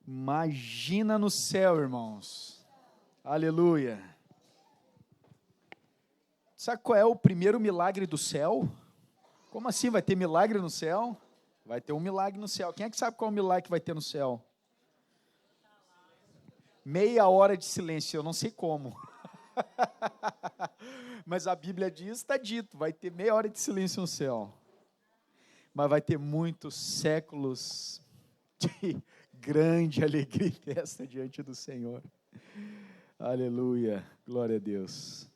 Imagina no céu, irmãos. Aleluia. Sabe qual é o primeiro milagre do céu? Como assim vai ter milagre no céu? Vai ter um milagre no céu. Quem é que sabe qual é o milagre que vai ter no céu? Meia hora de silêncio, eu não sei como. Mas a Bíblia diz, está dito, vai ter meia hora de silêncio no céu. Mas vai ter muitos séculos de grande alegria e festa diante do Senhor. Aleluia, glória a Deus.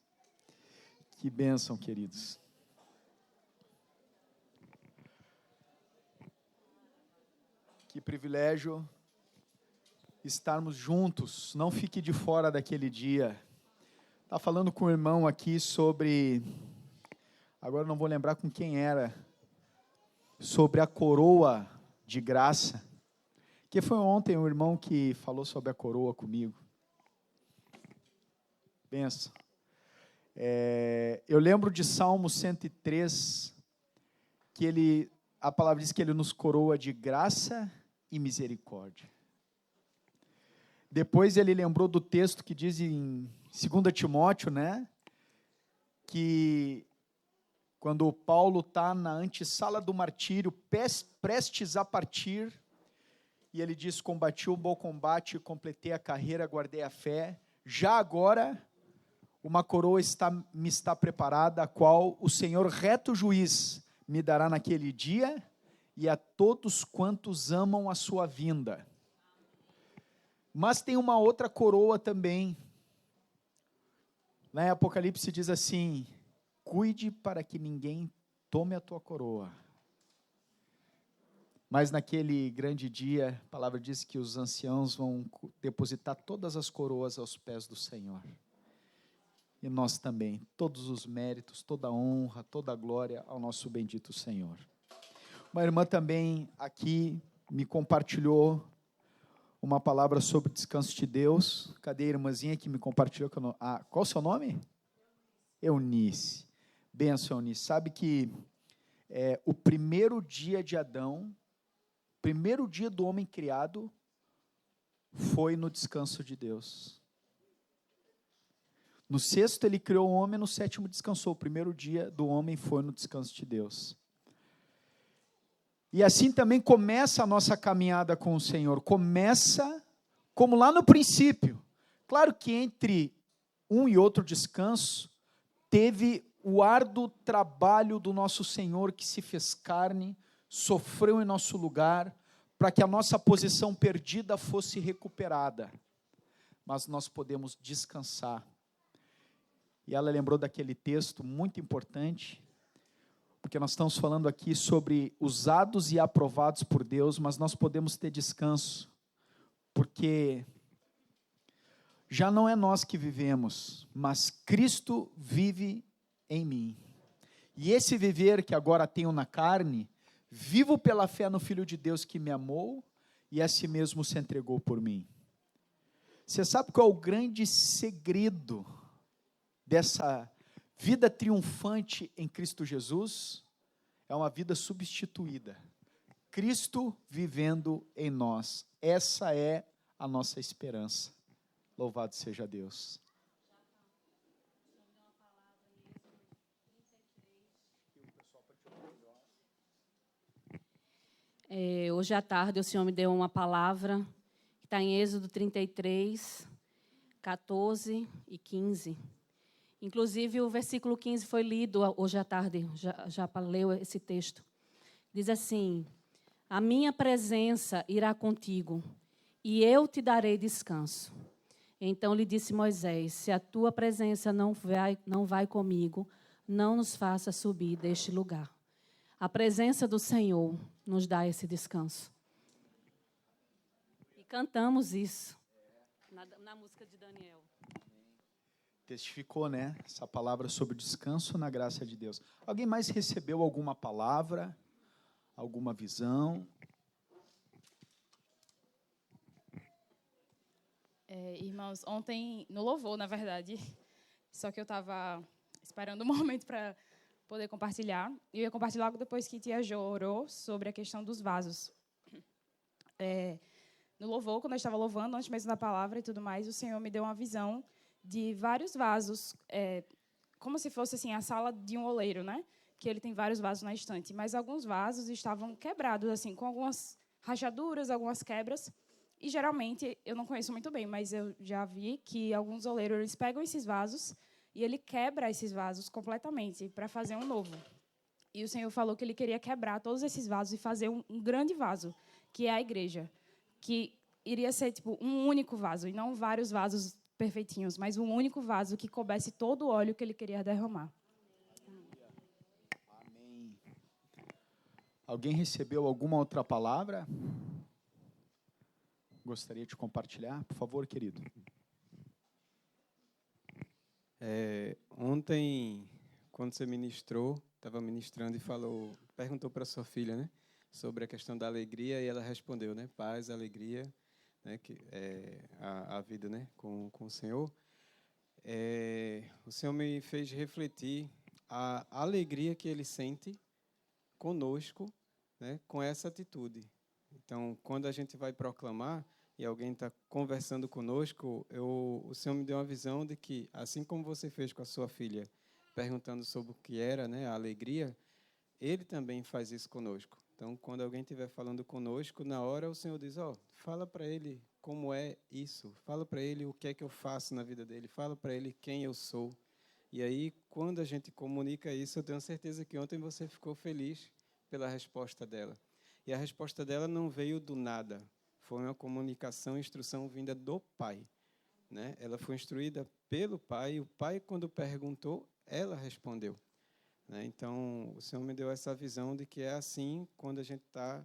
Que bênção, queridos. Que privilégio estarmos juntos. Não fique de fora daquele dia. Estava falando com o irmão aqui sobre, agora não vou lembrar com quem era, sobre a coroa de graça. Que foi ontem um irmão que falou sobre a coroa comigo. Benção. Eu lembro de Salmo 103, que a palavra diz que ele nos coroa de graça e misericórdia. Depois ele lembrou do texto que diz em 2 Timóteo, né, que quando Paulo está na antessala do martírio, prestes a partir, e ele diz, combati o bom combate, completei a carreira, guardei a fé, já agora uma coroa me está preparada, a qual o Senhor reto juiz me dará naquele dia, e a todos quantos amam a sua vinda. Mas tem uma outra coroa também. Lá em Apocalipse diz assim, cuide para que ninguém tome a tua coroa. Mas naquele grande dia, a palavra diz que os anciãos vão depositar todas as coroas aos pés do Senhor. E nós também, todos os méritos, toda a honra, toda a glória ao nosso bendito Senhor. Uma irmã também aqui me compartilhou uma palavra sobre descanso de Deus. Cadê a irmãzinha que me compartilhou? Qual o seu nome? Eunice. Benção, Eunice. Sabe que o primeiro dia de Adão, primeiro dia do homem criado, foi no descanso de Deus. No sexto ele criou o homem, no sétimo descansou. O primeiro dia do homem foi no descanso de Deus. E assim também começa a nossa caminhada com o Senhor. Começa como lá no princípio. Claro que entre um e outro descanso, teve o árduo trabalho do nosso Senhor que se fez carne, sofreu em nosso lugar, para que a nossa posição perdida fosse recuperada. Mas nós podemos descansar. E ela lembrou daquele texto muito importante, porque nós estamos falando aqui sobre usados e aprovados por Deus, mas nós podemos ter descanso, porque já não é nós que vivemos, mas Cristo vive em mim. E esse viver que agora tenho na carne, vivo pela fé no Filho de Deus que me amou e a si mesmo se entregou por mim. Você sabe qual é o grande segredo dessa vida triunfante em Cristo Jesus? É uma vida substituída. Cristo vivendo em nós. Essa é a nossa esperança. Louvado seja Deus. Hoje à tarde o Senhor me deu uma palavra que está em Êxodo 33, 14 e 15. Inclusive, o versículo 15 foi lido hoje à tarde, já leu esse texto. Diz assim, a minha presença irá contigo, e eu te darei descanso. Então lhe disse Moisés, se a tua presença não vai comigo, não nos faça subir deste lugar. A presença do Senhor nos dá esse descanso. E cantamos isso na música de Daniel. Testificou, né? Essa palavra sobre descanso na graça de Deus. Alguém mais recebeu alguma palavra? Alguma visão? Irmãos, ontem no louvor, na verdade, só que eu estava esperando um momento para poder compartilhar. Eu ia compartilhar logo depois que Tia Jo orou sobre a questão dos vasos. no louvor, quando eu estava louvando, antes mesmo da palavra e tudo mais, o Senhor me deu uma visão de vários vasos, como se fosse assim a sala de um oleiro, né? Que ele tem vários vasos na estante, mas alguns vasos estavam quebrados, assim, com algumas rachaduras, algumas quebras. E geralmente, eu não conheço muito bem, mas eu já vi que alguns oleiros eles pegam esses vasos e ele quebra esses vasos completamente para fazer um novo. E o Senhor falou que ele queria quebrar todos esses vasos e fazer um grande vaso, que é a igreja, que iria ser tipo um único vaso e não vários vasos perfeitinhos, mas um único vaso que coubesse todo o óleo que ele queria derramar. Amém. Alguém recebeu alguma outra palavra? Gostaria de compartilhar? Por favor, querido. Ontem, quando você ministrou, estava ministrando e perguntou para sua filha, né, sobre a questão da alegria, e ela respondeu, né, paz, alegria, né, que é a vida, né, com o Senhor. O Senhor me fez refletir a alegria que Ele sente conosco, né, com essa atitude. Então, quando a gente vai proclamar e alguém está conversando conosco, o Senhor me deu uma visão de que, assim como você fez com a sua filha, perguntando sobre o que era, né, a alegria, Ele também faz isso conosco. Então, quando alguém estiver falando conosco, na hora o Senhor diz, fala para ele como é isso, fala para ele o que é que eu faço na vida dele, fala para ele quem eu sou. E aí, quando a gente comunica isso, eu tenho certeza que ontem você ficou feliz pela resposta dela. E a resposta dela não veio do nada. Foi uma comunicação, instrução vinda do Pai, né? Ela foi instruída pelo Pai, e o Pai, quando perguntou, ela respondeu, né? Então, o Senhor me deu essa visão de que é assim quando a gente está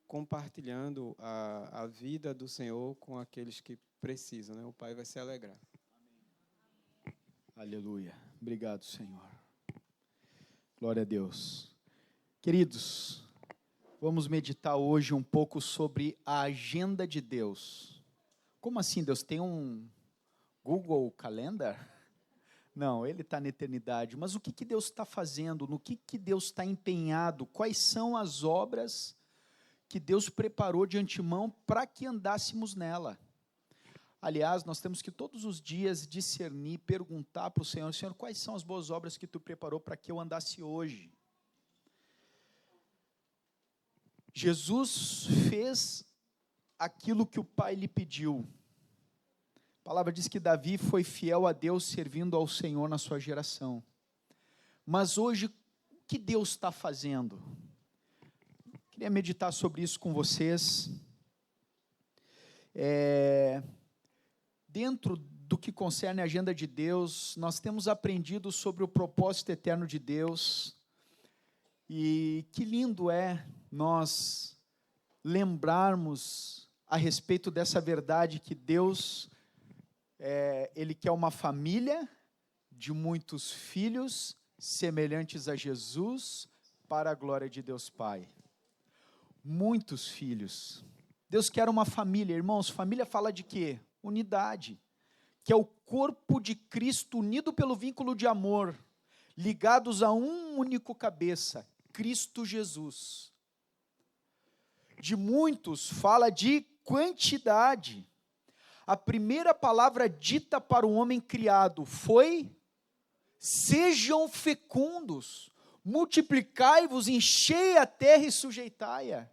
compartilhando a vida do Senhor com aqueles que precisam, né? O Pai vai se alegrar. Amém. Aleluia. Obrigado, Senhor. Glória a Deus. Queridos, vamos meditar hoje um pouco sobre a agenda de Deus. Como assim, Deus tem um Google Calendar? Não, Ele está na eternidade. Mas o que Deus está fazendo? No que Deus está empenhado? Quais são as obras que Deus preparou de antemão para que andássemos nela? Aliás, nós temos que todos os dias discernir, perguntar para o Senhor, Senhor, quais são as boas obras que Tu preparou para que eu andasse hoje? Jesus fez aquilo que o Pai lhe pediu. A palavra diz que Davi foi fiel a Deus, servindo ao Senhor na sua geração. Mas hoje, o que Deus está fazendo? Queria meditar sobre isso com vocês. Dentro do que concerne a agenda de Deus, nós temos aprendido sobre o propósito eterno de Deus. E que lindo é nós lembrarmos a respeito dessa verdade que Deus, Ele quer uma família de muitos filhos semelhantes a Jesus para a glória de Deus Pai. Muitos filhos. Deus quer uma família, irmãos. Família fala de quê? Unidade, que é o corpo de Cristo unido pelo vínculo de amor, ligados a um único cabeça, Cristo Jesus. De muitos fala de quantidade. A primeira palavra dita para o homem criado foi: sejam fecundos, multiplicai-vos, enchei a terra e sujeitai-a.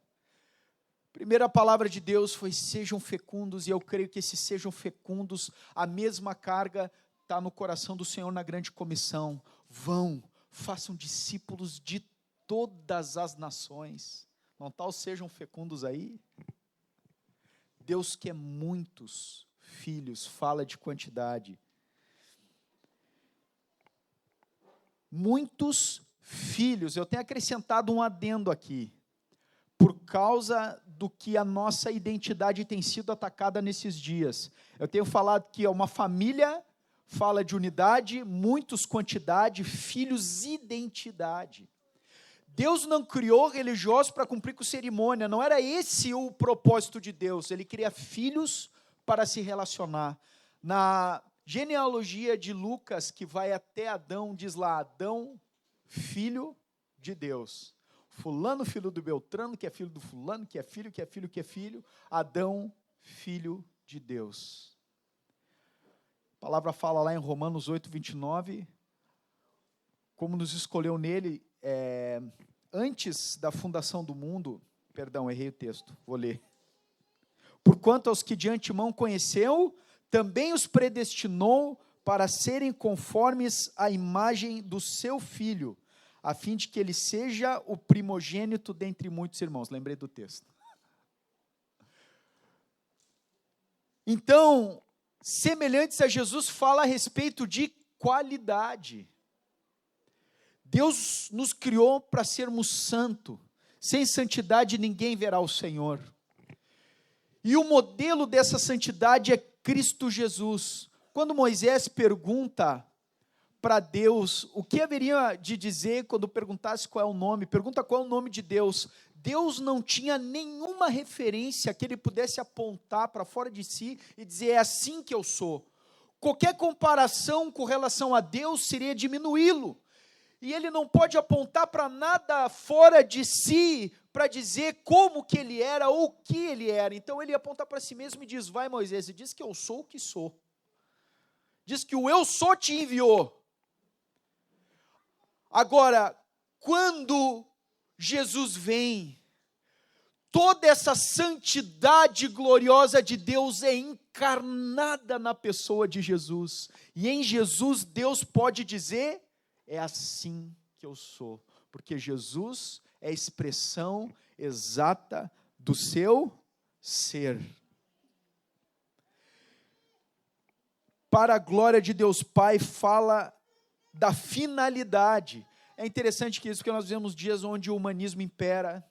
Primeira palavra de Deus foi: sejam fecundos, e eu creio que esses sejam fecundos, a mesma carga está no coração do Senhor na grande comissão. Vão, façam discípulos de todas as nações. Não está o sejam fecundos aí? Deus quer muitos filhos, fala de quantidade. Muitos filhos, eu tenho acrescentado um adendo aqui, por causa do que a nossa identidade tem sido atacada nesses dias. Eu tenho falado que uma família fala de unidade, muitos quantidade, filhos identidade. Deus não criou religiosos para cumprir com cerimônia, não era esse o propósito de Deus. Ele cria filhos para se relacionar. Na genealogia de Lucas, que vai até Adão, diz lá: Adão, filho de Deus. Fulano, filho do Beltrano, que é filho do fulano, que é filho, que é filho, que é filho. Adão, Filho de Deus. A palavra fala lá em Romanos 8, 29, como nos escolheu nele, antes da fundação do mundo, perdão, errei o texto, vou ler. Porquanto aos que de antemão conheceu, também os predestinou para serem conformes à imagem do seu Filho, a fim de que ele seja o primogênito dentre muitos irmãos. Lembrei do texto. Então, semelhantes a Jesus, fala a respeito de qualidade. Deus nos criou para sermos santos. Sem santidade ninguém verá o Senhor. E o modelo dessa santidade é Cristo Jesus. Quando Moisés pergunta para Deus o que haveria de dizer quando perguntasse qual é o nome, pergunta qual é o nome de Deus. Deus não tinha nenhuma referência que ele pudesse apontar para fora de si e dizer, é assim que eu sou. Qualquer comparação com relação a Deus seria diminuí-lo. E ele não pode apontar para nada fora de si para dizer como que ele era ou o que ele era. Então ele aponta para si mesmo e diz, vai Moisés, e diz que eu sou o que sou. Diz que o eu sou te enviou. Agora, quando Jesus vem, toda essa santidade gloriosa de Deus é encarnada na pessoa de Jesus. E em Jesus, Deus pode dizer, é assim que eu sou. Porque Jesus é a expressão exata do seu ser. Para a glória de Deus Pai, fala da finalidade. É interessante que isso, porque nós vivemos dias onde o humanismo impera.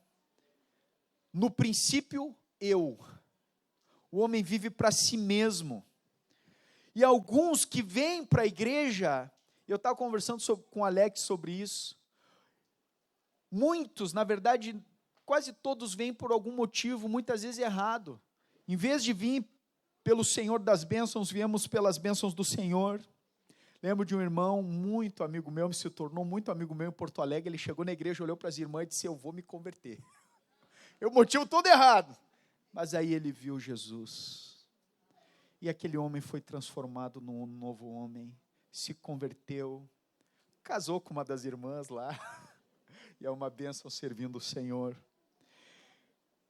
No princípio, eu. O homem vive para si mesmo. E alguns que vêm para a igreja, eu estava conversando com o Alex sobre isso, muitos, na verdade, quase todos vêm por algum motivo, muitas vezes errado. Em vez de vir pelo Senhor das bênçãos, viemos pelas bênçãos do Senhor. Lembro de um irmão, muito amigo meu, se tornou muito amigo meu em Porto Alegre, ele chegou na igreja, olhou para as irmãs e disse, eu vou me converter. O motivo todo errado. Mas aí ele viu Jesus. E aquele homem foi transformado num novo homem, se converteu, casou com uma das irmãs lá, e é uma bênção servindo o Senhor.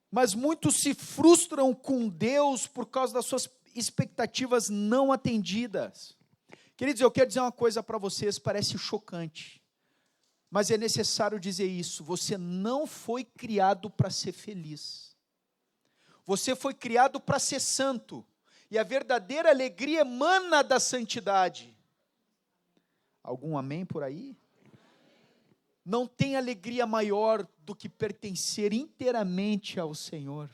Mas muitos se frustram com Deus por causa das suas expectativas não atendidas. Queridos, eu quero dizer uma coisa para vocês, parece chocante, mas é necessário dizer isso, você não foi criado para ser feliz, você foi criado para ser santo, e a verdadeira alegria emana da santidade. Algum amém por aí? Não tem alegria maior do que pertencer inteiramente ao Senhor.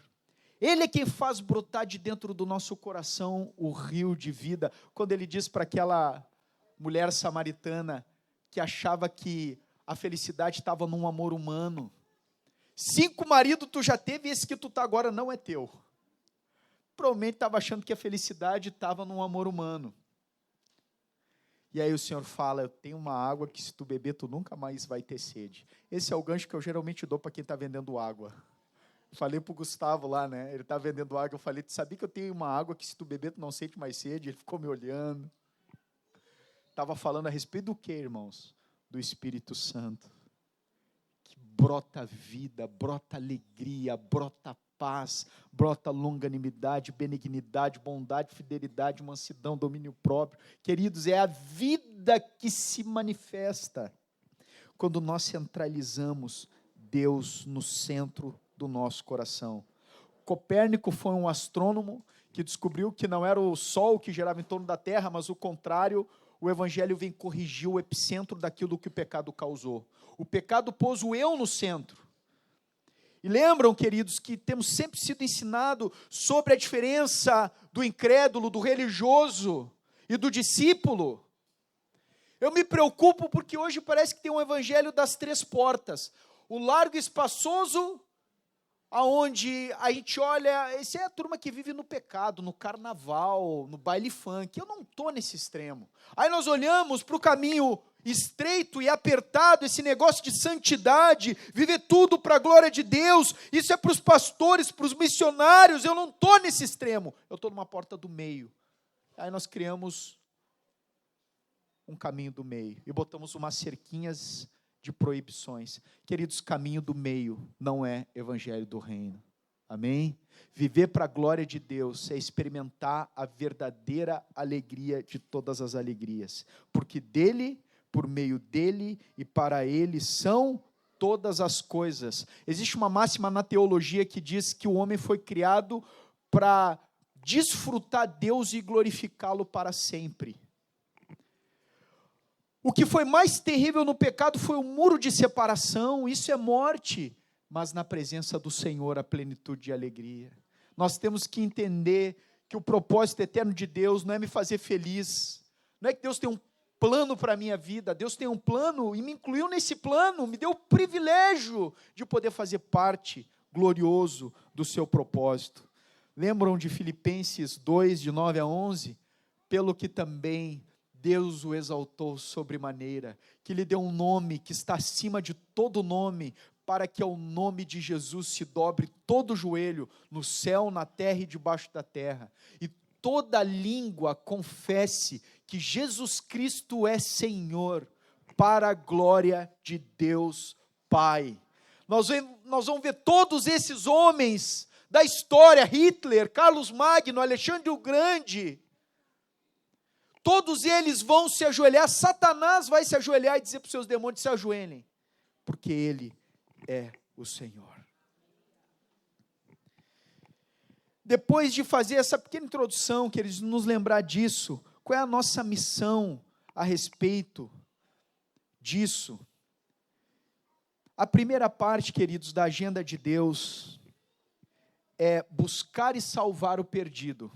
Ele é quem faz brotar de dentro do nosso coração o rio de vida. Quando ele diz para aquela mulher samaritana que achava que a felicidade estava num amor humano. 5 maridos tu já teve, esse que tu está agora não é teu. Provavelmente estava achando que a felicidade estava num amor humano. E aí o Senhor fala, eu tenho uma água que se tu beber, tu nunca mais vai ter sede. Esse é o gancho que eu geralmente dou para quem está vendendo água. Falei para o Gustavo lá, né? Ele está vendendo água, eu falei, tu sabia que eu tenho uma água que se tu beber, tu não sente mais sede? Ele ficou me olhando. Estava falando a respeito do quê, irmãos? Do Espírito Santo. Que brota vida, brota alegria, brota paz, brota longanimidade, benignidade, bondade, fidelidade, mansidão, domínio próprio. Queridos, é a vida que se manifesta quando nós centralizamos Deus no centro do nosso coração. Copérnico foi um astrônomo que descobriu que não era o Sol que girava em torno da Terra, mas o contrário. O Evangelho vem corrigir o epicentro daquilo que o pecado causou. O pecado pôs o eu no centro. E lembram, queridos, que temos sempre sido ensinados sobre a diferença do incrédulo, do religioso e do discípulo. Eu me preocupo porque hoje parece que tem um evangelho das 3 portas. O largo e espaçoso, aonde a gente olha, essa é a turma que vive no pecado, no carnaval, no baile funk. Eu não estou nesse extremo. Aí nós olhamos para o caminho estreito e apertado, esse negócio de santidade, viver tudo para a glória de Deus, isso é para os pastores, para os missionários. Eu não estou nesse extremo, eu estou numa porta do meio. Aí nós criamos um caminho do meio e botamos umas cerquinhas de proibições. Queridos, caminho do meio não é evangelho do reino. Amém? Viver para a glória de Deus é experimentar a verdadeira alegria de todas as alegrias, porque dele, por meio dele e para ele são todas as coisas. Existe uma máxima na teologia que diz que o homem foi criado para desfrutar Deus e glorificá-lo para sempre. O que foi mais terrível no pecado foi o muro de separação, isso é morte, mas na presença do Senhor a plenitude de alegria. Nós temos que entender que o propósito eterno de Deus não é me fazer feliz, não é que Deus tem um plano para a minha vida, Deus tem um plano e me incluiu nesse plano, me deu o privilégio de poder fazer parte glorioso do seu propósito. Lembram de Filipenses 2, de 9 a 11? Pelo que também Deus o exaltou sobremaneira, que lhe deu um nome que está acima de todo nome, para que ao nome de Jesus se dobre todo o joelho, no céu, na terra e debaixo da terra, e toda língua confesse que Jesus Cristo é Senhor, para a glória de Deus Pai. Nós vamos ver todos esses homens da história, Hitler, Carlos Magno, Alexandre o Grande, todos eles vão se ajoelhar, Satanás vai se ajoelhar e dizer para os seus demônios: se ajoelhem, porque Ele é o Senhor. Depois de fazer essa pequena introdução, queridos, nos lembrar disso, qual é a nossa missão a respeito disso? A primeira parte, queridos, da agenda de Deus é buscar e salvar o perdido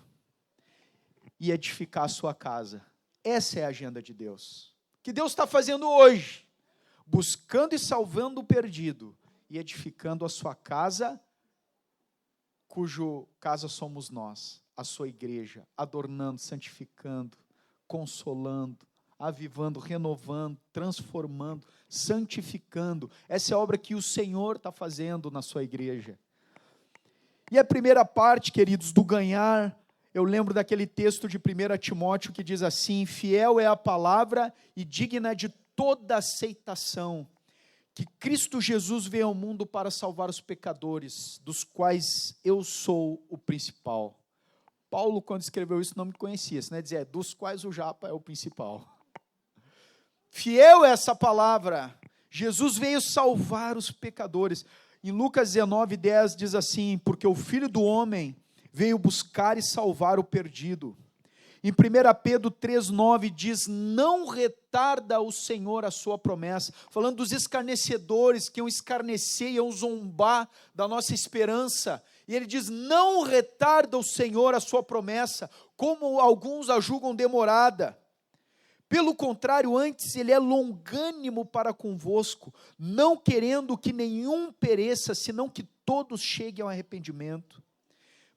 e edificar a sua casa. Essa é a agenda de Deus. O que Deus está fazendo hoje? Buscando e salvando o perdido e edificando a sua casa, cujo casa somos nós, a sua igreja, adornando, santificando, consolando, avivando, renovando, transformando, santificando. Essa é a obra que o Senhor está fazendo na sua igreja. E a primeira parte, queridos, do ganhar, eu lembro daquele texto de 1 Timóteo que diz assim: fiel é a palavra e digna de toda aceitação, que Cristo Jesus veio ao mundo para salvar os pecadores, dos quais eu sou o principal. Paulo, quando escreveu isso, não me conhecia, senão dizia, dos quais o Japa é o principal. Fiel é essa palavra, Jesus veio salvar os pecadores. Em Lucas 19, 10 diz assim: porque o Filho do Homem veio buscar e salvar o perdido. Em 1 Pedro 3,9 diz: não retarda o Senhor a sua promessa, falando dos escarnecedores que iam escarnecer, iam zombar da nossa esperança, e ele diz: não retarda o Senhor a sua promessa, como alguns a julgam demorada. Pelo contrário, antes ele é longânimo para convosco, não querendo que nenhum pereça, senão que todos cheguem ao arrependimento.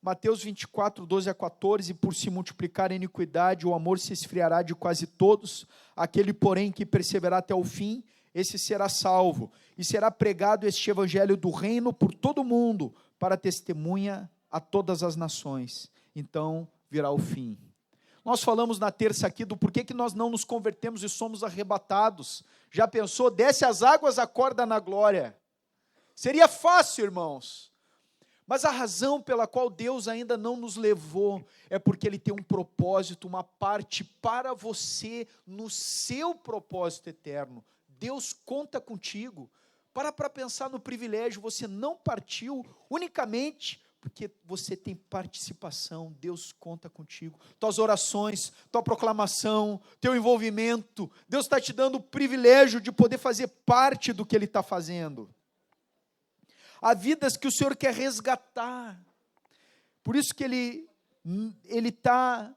Mateus 24, 12 a 14, por se multiplicar a iniquidade, o amor se esfriará de quase todos, aquele, porém, que perseverar até o fim, esse será salvo, e será pregado este evangelho do reino por todo o mundo, para testemunha a todas as nações, então virá o fim. Nós falamos na terça aqui do porquê que nós não nos convertemos e somos arrebatados. Já pensou? Desce as águas, acorda na glória. Seria fácil, irmãos. Mas a razão pela qual Deus ainda não nos levou é porque Ele tem um propósito, uma parte para você no seu propósito eterno. Deus conta contigo. Para pensar no privilégio, você não partiu unicamente porque você tem participação, Deus conta contigo. Tuas orações, tua proclamação, teu envolvimento, Deus está te dando o privilégio de poder fazer parte do que Ele está fazendo. Há vidas que o Senhor quer resgatar, por isso que Ele está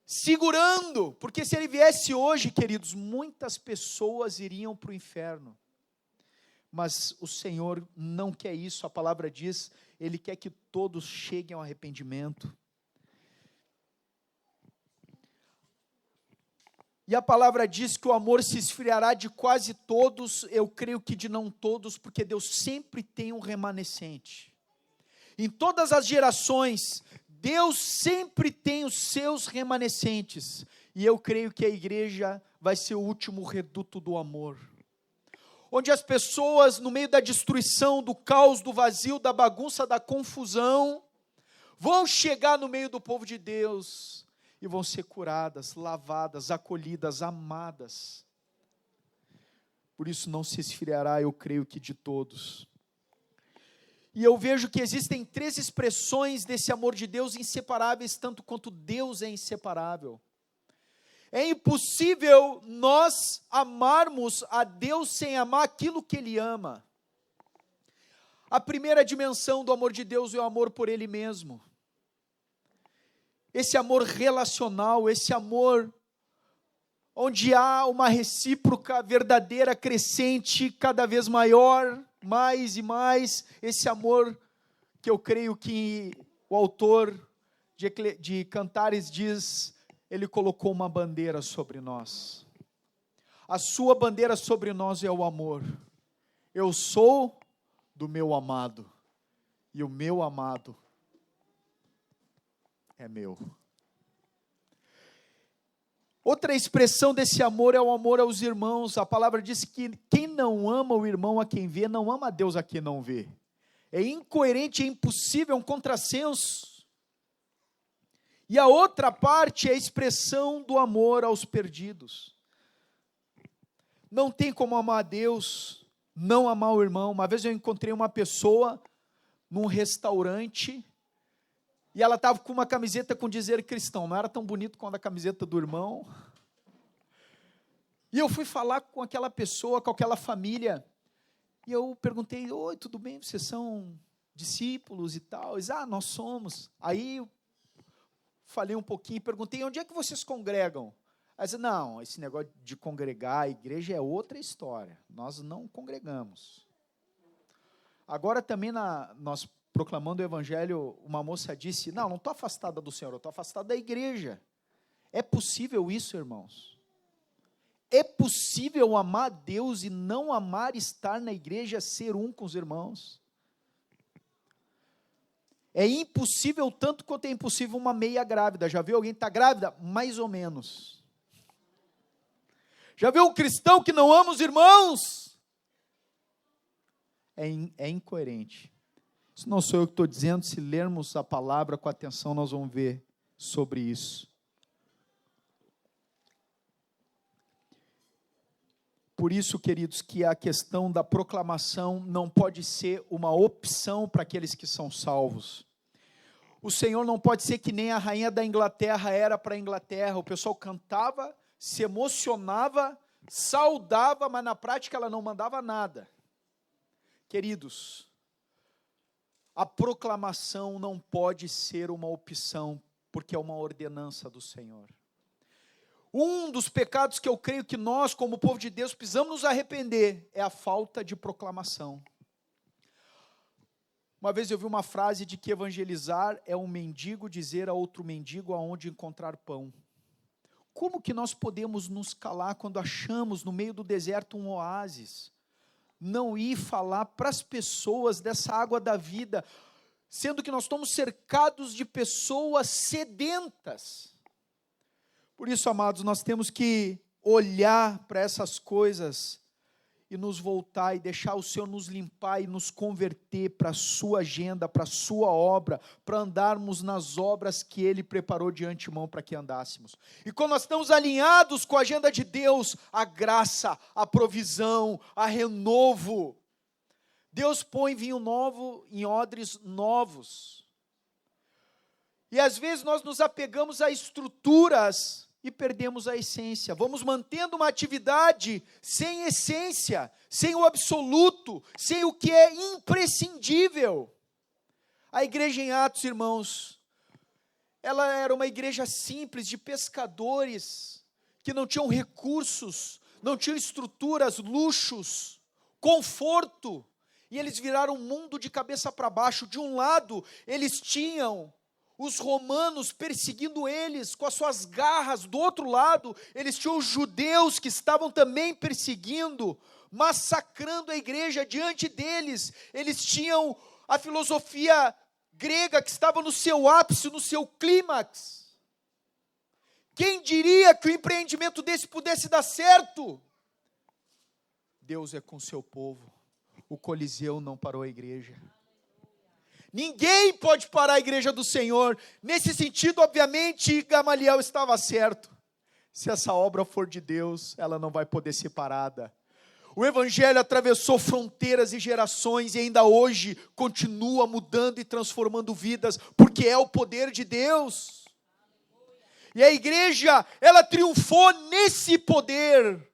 segurando, porque se Ele viesse hoje, queridos, muitas pessoas iriam para o inferno, Mas o Senhor não quer isso, a palavra diz, Ele quer que todos cheguem ao arrependimento. E a palavra diz que o amor se esfriará de quase todos, eu creio que de não todos, porque Deus sempre tem um remanescente. Em todas as gerações, Deus sempre tem os seus remanescentes. E eu creio que a igreja vai ser o último reduto do amor. Onde as pessoas, no meio da destruição, do caos, do vazio, da bagunça, da confusão, vão chegar no meio do povo de Deus e vão ser curadas, lavadas, acolhidas, amadas. Por isso não se esfriará, eu creio que de todos. E eu vejo que existem 3 expressões desse amor de Deus inseparáveis, tanto quanto Deus é inseparável. É impossível nós amarmos a Deus sem amar aquilo que Ele ama. A primeira dimensão do amor de Deus é o amor por Ele mesmo. Esse amor relacional, esse amor onde há uma recíproca verdadeira, crescente, cada vez maior, mais e mais, esse amor que eu creio que o autor de Cantares diz, ele colocou uma bandeira sobre nós. A sua bandeira sobre nós é o amor. Eu sou do meu amado, e o meu amado é meu. Outra expressão desse amor é o amor aos irmãos. A palavra diz que quem não ama o irmão a quem vê, não ama a Deus a quem não vê. É incoerente, é impossível, é um contrassenso. E a outra parte é a expressão do amor aos perdidos. Não tem como amar a Deus, não amar o irmão. Uma vez eu encontrei uma pessoa num restaurante, e ela estava com uma camiseta com dizer cristão, não era tão bonito quanto a camiseta do irmão. E eu fui falar com aquela pessoa, com aquela família, e eu perguntei, oi, tudo bem, vocês são discípulos e tal? Eles, nós somos. Aí eu falei um pouquinho, perguntei, onde é que vocês congregam? Aí disse, não, esse negócio de congregar, a igreja é outra história, nós não congregamos. Agora também nós proclamando o evangelho, uma moça disse, não estou afastada do Senhor, eu estou afastada da igreja. É possível isso, irmãos? É possível amar a Deus e não amar estar na igreja, ser um com os irmãos? É impossível tanto quanto é impossível uma meia grávida. Já viu alguém que está grávida? Mais ou menos. Já viu um cristão que não ama os irmãos? É incoerente. Isso não sou eu que estou dizendo, se lermos a palavra com atenção, nós vamos ver sobre isso. Por isso, queridos, que a questão da proclamação não pode ser uma opção para aqueles que são salvos. O Senhor não pode ser que nem a rainha da Inglaterra era para a Inglaterra. O pessoal cantava, se emocionava, saudava, mas na prática ela não mandava nada. Queridos, a proclamação não pode ser uma opção, porque é uma ordenança do Senhor. Um dos pecados que eu creio que nós, como povo de Deus, precisamos nos arrepender, é a falta de proclamação. Uma vez eu vi uma frase de que evangelizar é um mendigo dizer a outro mendigo aonde encontrar pão. Como que nós podemos nos calar quando achamos no meio do deserto um oásis? Não ir falar para as pessoas dessa água da vida, sendo que nós estamos cercados de pessoas sedentas. Por isso, amados, nós temos que olhar para essas coisas e nos voltar e deixar o Senhor nos limpar e nos converter para a sua agenda, para a sua obra, para andarmos nas obras que Ele preparou de antemão para que andássemos. E quando nós estamos alinhados com a agenda de Deus, a graça, a provisão, a renovo. Deus põe vinho novo em odres novos. E às vezes nós nos apegamos a estruturas e perdemos a essência. Vamos mantendo uma atividade sem essência, sem o absoluto, sem o que é imprescindível. A igreja em Atos, irmãos, ela era uma igreja simples de pescadores, que não tinham recursos, não tinham estruturas, luxos, conforto. E eles viraram o mundo de cabeça para baixo. De um lado, eles tinham os romanos perseguindo eles com as suas garras. Do outro lado, eles tinham os judeus que estavam também perseguindo, massacrando a igreja diante deles. Eles tinham a filosofia grega que estava no seu ápice, no seu clímax. Quem diria que o empreendimento desse pudesse dar certo? Deus é com o seu povo. O Coliseu não parou a igreja. Ninguém pode parar a igreja do Senhor. Nesse sentido, obviamente, Gamaliel estava certo. Se essa obra for de Deus, ela não vai poder ser parada. O evangelho atravessou fronteiras e gerações e ainda hoje continua mudando e transformando vidas, porque é o poder de Deus. E a igreja, ela triunfou nesse poder.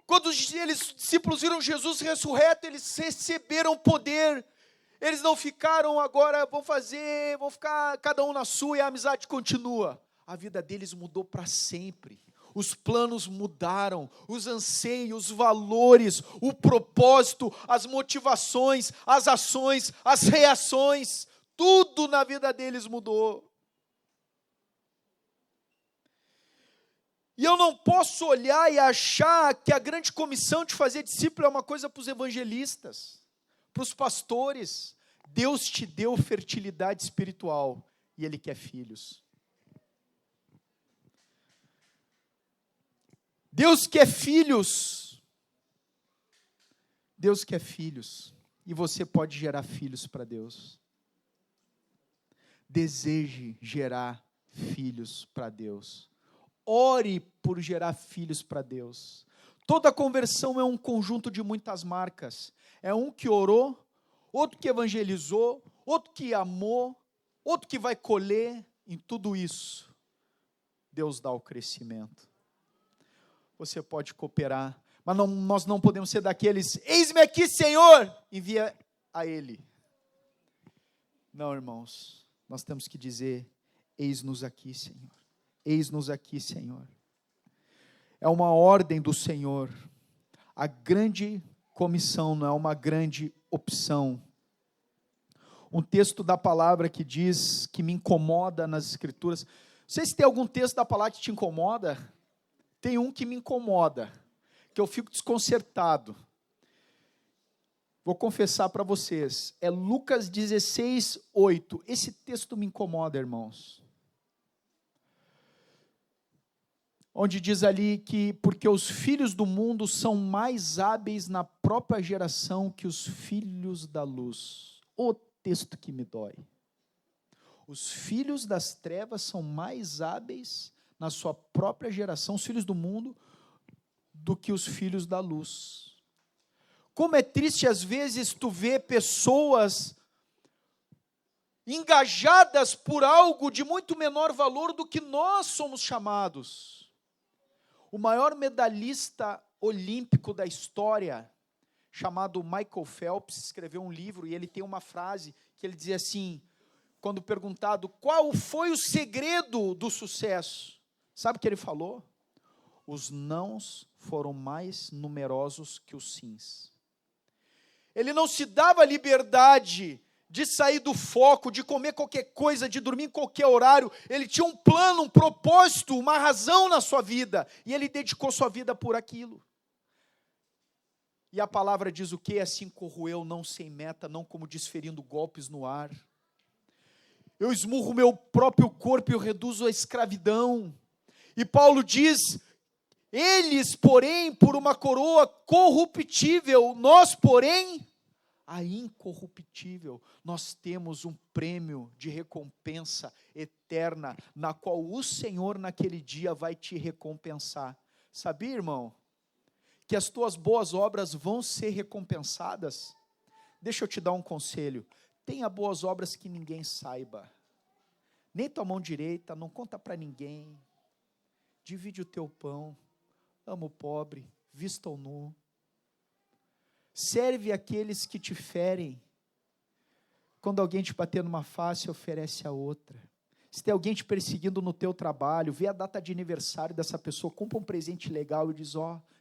Quando os discípulos viram Jesus ressurreto, eles receberam poder. Eles não ficaram agora, vão ficar cada um na sua e a amizade continua. A vida deles mudou para sempre. Os planos mudaram, os anseios, os valores, o propósito, as motivações, as ações, as reações, tudo na vida deles mudou. E eu não posso olhar e achar que a grande comissão de fazer discípulo é uma coisa para os evangelistas, para os pastores. Deus te deu fertilidade espiritual e Ele quer filhos. Deus quer filhos. Deus quer filhos. E você pode gerar filhos para Deus. Deseje gerar filhos para Deus. Ore por gerar filhos para Deus. Toda conversão é um conjunto de muitas marcas. É um que orou, outro que evangelizou, outro que amou, outro que vai colher. Em tudo isso, Deus dá o crescimento. Você pode cooperar, mas nós não podemos ser daqueles, eis-me aqui, Senhor, envia a Ele. Não, irmãos, nós temos que dizer, eis-nos aqui, Senhor. Eis-nos aqui, Senhor. É uma ordem do Senhor. A grande comissão não é uma grande opção. Um texto da palavra que diz, que me incomoda nas Escrituras. Não sei se tem algum texto da palavra que te incomoda. Tem um que me incomoda, que eu fico desconcertado. Vou confessar para vocês. É Lucas 16, 8. Esse texto me incomoda, irmãos. Onde diz ali que, porque os filhos do mundo são mais hábeis na própria geração que os filhos da luz. O texto que me dói. Os filhos das trevas são mais hábeis na sua própria geração, os filhos do mundo, do que os filhos da luz. Como é triste às vezes tu ver pessoas engajadas por algo de muito menor valor do que nós somos chamados. O maior medalhista olímpico da história, chamado Michael Phelps, escreveu um livro e ele tem uma frase que ele dizia assim, quando perguntado qual foi o segredo do sucesso, sabe o que ele falou? Os nãos foram mais numerosos que os sims. Ele não se dava liberdade de sair do foco, de comer qualquer coisa, de dormir em qualquer horário. Ele tinha um plano, um propósito, uma razão na sua vida. E ele dedicou sua vida por aquilo. E a palavra diz o quê? Assim corro eu, não sem meta, não como desferindo golpes no ar. Eu esmurro o meu próprio corpo e eu reduzo a escravidão. E Paulo diz, eles, porém, por uma coroa corruptível, nós, porém, a incorruptível. Nós temos um prêmio de recompensa eterna, na qual o Senhor naquele dia vai te recompensar. Sabia, irmão, que as tuas boas obras vão ser recompensadas? Deixa eu te dar um conselho. Tenha boas obras que ninguém saiba. Nem tua mão direita, não conta para ninguém. Divide o teu pão. Ama o pobre, vista o nu. Serve aqueles que te ferem. Quando alguém te bater numa face, oferece a outra. Se tem alguém te perseguindo no teu trabalho, vê a data de aniversário dessa pessoa, compra um presente legal e diz,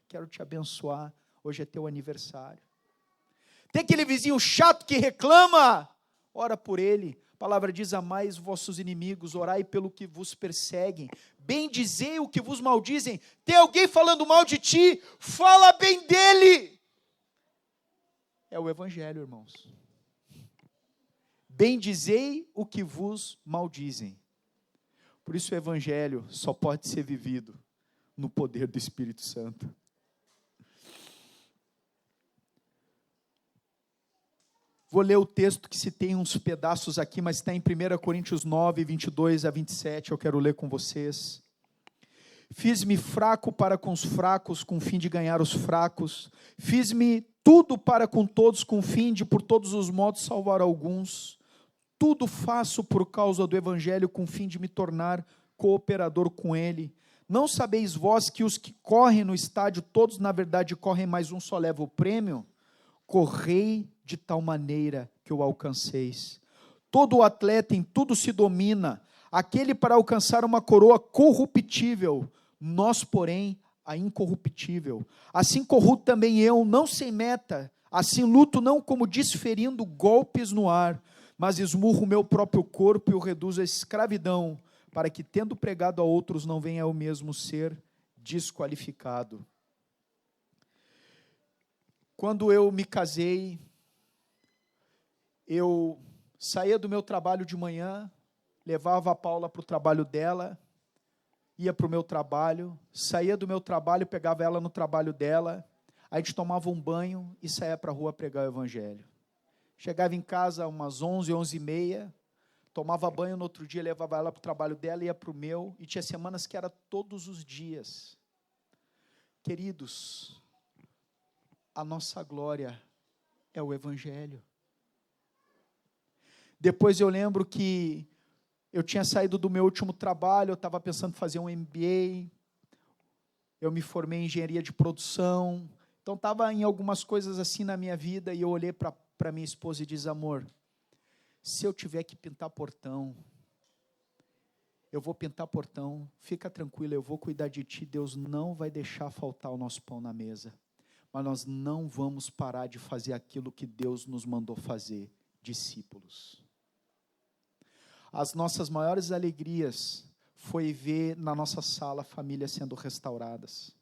quero te abençoar. hoje é teu aniversário. Tem aquele vizinho chato que reclama, ora por ele. A palavra diz, amai os vossos inimigos, orai pelo que vos perseguem, bendizei o que vos maldizem. Tem alguém falando mal de ti, fala bem dele. É o evangelho, irmãos. Bendizei o que vos maldizem. Por isso o evangelho só pode ser vivido no poder do Espírito Santo. Vou ler o texto que se tem uns pedaços aqui, mas está em 1 Coríntios 9, 22 a 27, eu quero ler com vocês. Fiz-me fraco para com os fracos, com o fim de ganhar os fracos. Fiz-me tudo para com todos, com o fim de, por todos os modos, salvar alguns. Tudo faço por causa do Evangelho, com o fim de me tornar cooperador com ele. Não sabeis vós que os que correm no estádio, todos na verdade correm, mas um só leva o prêmio? Correi de tal maneira que o alcanceis. Todo atleta em tudo se domina, aquele para alcançar uma coroa corruptível, nós, porém, a incorruptível. Assim corruto também eu, não sem meta, assim luto não como desferindo golpes no ar, mas esmurro o meu próprio corpo e o reduzo à escravidão, para que, tendo pregado a outros, não venha eu mesmo ser desqualificado. Quando eu me casei, eu saía do meu trabalho de manhã, levava a Paula para o trabalho dela, ia para o meu trabalho, saía do meu trabalho, pegava ela no trabalho dela, a gente tomava um banho e saía para a rua pregar o evangelho. Chegava em casa umas 11, 11h30, tomava banho no outro dia, levava ela para o trabalho dela, ia para o meu, e tinha semanas que era todos os dias. Queridos, a nossa glória é o evangelho. Depois eu lembro que eu tinha saído do meu último trabalho, eu estava pensando em fazer um MBA, eu me formei em engenharia de produção, então estava em algumas coisas assim na minha vida, e eu olhei para minha esposa e disse, amor, se eu tiver que pintar portão, eu vou pintar portão, fica tranquila, eu vou cuidar de ti, Deus não vai deixar faltar o nosso pão na mesa, mas nós não vamos parar de fazer aquilo que Deus nos mandou fazer, discípulos. As nossas maiores alegrias foi ver na nossa sala famílias sendo restauradas.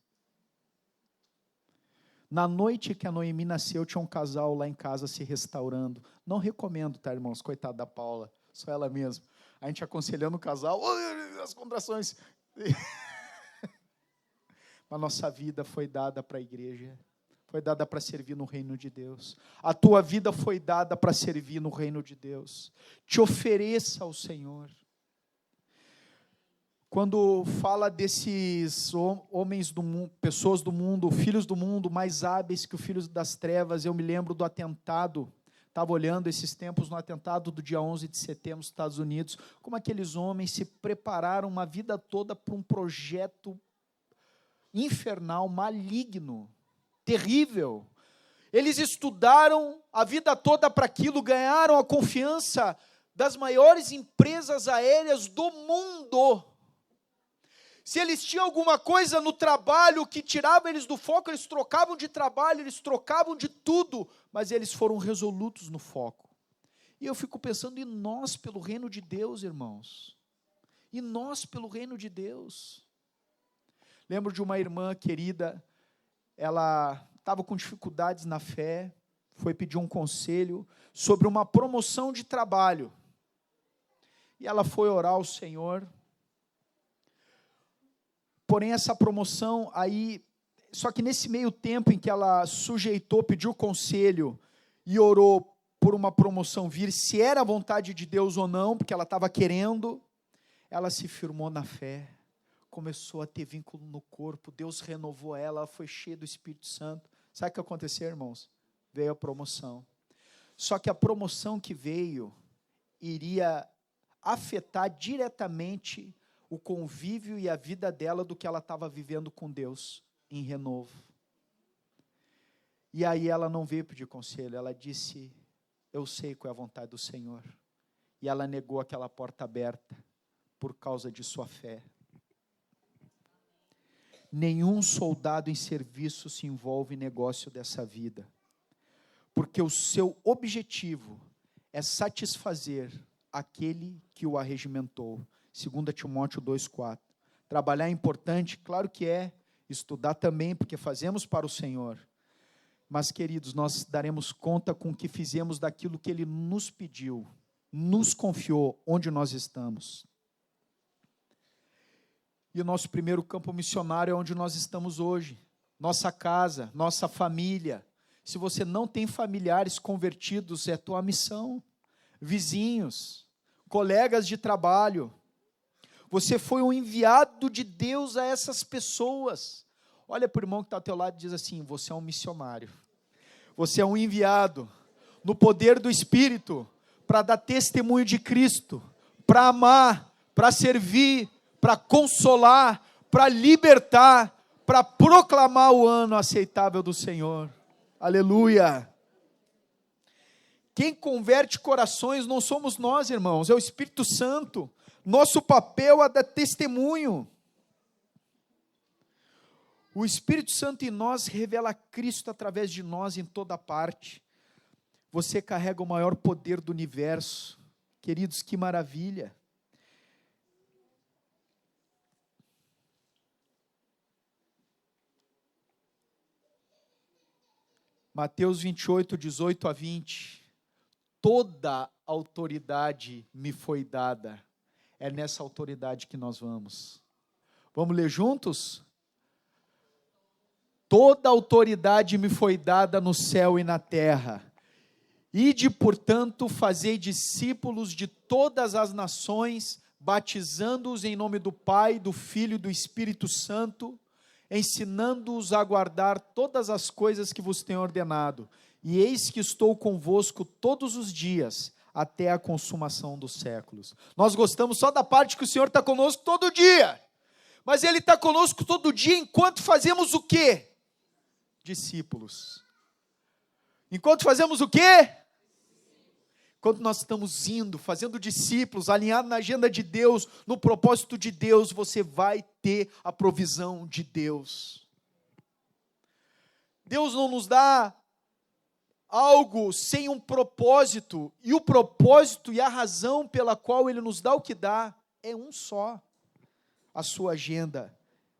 Na noite que a Noemi nasceu, tinha um casal lá em casa se restaurando. Não recomendo, tá, irmãos? Coitada da Paula, só ela mesma. A gente aconselhando o casal, as contrações. A nossa vida foi dada para a igreja, foi dada para servir no reino de Deus. A tua vida foi dada para servir no reino de Deus. Te ofereça ao Senhor. Quando fala desses homens do mundo, pessoas do mundo, filhos do mundo, mais hábeis que os filhos das trevas, eu me lembro do atentado, estava olhando esses tempos no atentado do dia 11 de setembro nos Estados Unidos, como aqueles homens se prepararam uma vida toda para um projeto infernal, maligno, terrível. Eles estudaram a vida toda para aquilo, ganharam a confiança das maiores empresas aéreas do mundo. Se eles tinham alguma coisa no trabalho que tirava eles do foco, eles trocavam de trabalho, eles trocavam de tudo, mas eles foram resolutos no foco. E eu fico pensando, e nós pelo reino de Deus, irmãos? E nós pelo reino de Deus? Lembro de uma irmã querida, ela estava com dificuldades na fé, foi pedir um conselho sobre uma promoção de trabalho. E ela foi orar ao Senhor. Porém, essa promoção aí, só que nesse meio tempo em que ela sujeitou, pediu conselho e orou por uma promoção vir, se era a vontade de Deus ou não, porque ela estava querendo, ela se firmou na fé, começou a ter vínculo no corpo, Deus renovou ela foi cheia do Espírito Santo. Sabe o que aconteceu, irmãos? Veio a promoção. Só que a promoção que veio iria afetar diretamente o convívio e a vida dela do que ela estava vivendo com Deus em renovo. E aí ela não veio pedir conselho, ela disse, eu sei qual é a vontade do Senhor. E ela negou aquela porta aberta por causa de sua fé. Nenhum soldado em serviço se envolve em negócio dessa vida, porque o seu objetivo é satisfazer aquele que o arregimentou. 2 Timóteo 2,4. Trabalhar é importante? Claro que é. Estudar também, porque fazemos para o Senhor. Mas, queridos, nós daremos conta com o que fizemos daquilo que Ele nos pediu, nos confiou, onde nós estamos. E o nosso primeiro campo missionário é onde nós estamos hoje. Nossa casa, nossa família. Se você não tem familiares convertidos, é tua missão. Vizinhos, colegas de trabalho. Você foi um enviado de Deus a essas pessoas. Olha para o irmão que está ao teu lado e diz assim: você é um missionário. Você é um enviado, no poder do Espírito, para dar testemunho de Cristo, para amar, para servir, para consolar, para libertar, para proclamar o ano aceitável do Senhor. Aleluia! Quem converte corações não somos nós, irmãos, é o Espírito Santo. Nosso papel é dar testemunho. O Espírito Santo em nós revela Cristo através de nós em toda parte. Você carrega o maior poder do universo. Queridos, que maravilha. Mateus 28, 18 a 20. Toda autoridade me foi dada. É nessa autoridade que nós vamos. Vamos ler juntos? Toda autoridade me foi dada no céu e na terra. Ide, portanto, fazei discípulos de todas as nações, batizando-os em nome do Pai, do Filho e do Espírito Santo, ensinando-os a guardar todas as coisas que vos tenho ordenado. E eis que estou convosco todos os dias, até a consumação dos séculos. Nós gostamos só da parte que o Senhor está conosco todo dia. Mas Ele está conosco todo dia enquanto fazemos o quê? Discípulos. Enquanto fazemos o quê? Enquanto nós estamos indo, fazendo discípulos, alinhado na agenda de Deus, no propósito de Deus, você vai ter a provisão de Deus. Deus não nos dá algo sem um propósito, e o propósito e a razão pela qual Ele nos dá o que dá, é um só. A sua agenda,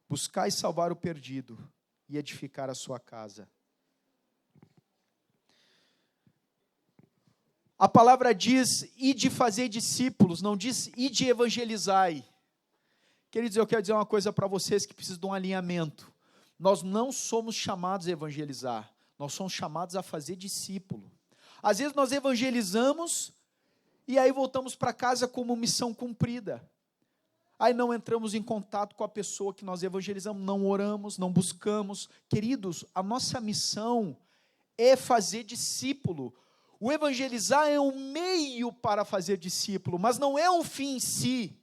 buscar e salvar o perdido, e edificar a sua casa. A palavra diz, ide fazer discípulos, não diz, ide evangelizai. Queridos, eu quero dizer uma coisa para vocês que precisam de um alinhamento. Nós não somos chamados a evangelizar, nós somos chamados a fazer discípulo. Às vezes nós evangelizamos, e aí voltamos para casa como missão cumprida. Aí não entramos em contato com a pessoa que nós evangelizamos, não oramos, não buscamos. Queridos, a nossa missão é fazer discípulo. O evangelizar é um meio para fazer discípulo, mas não é um fim em si.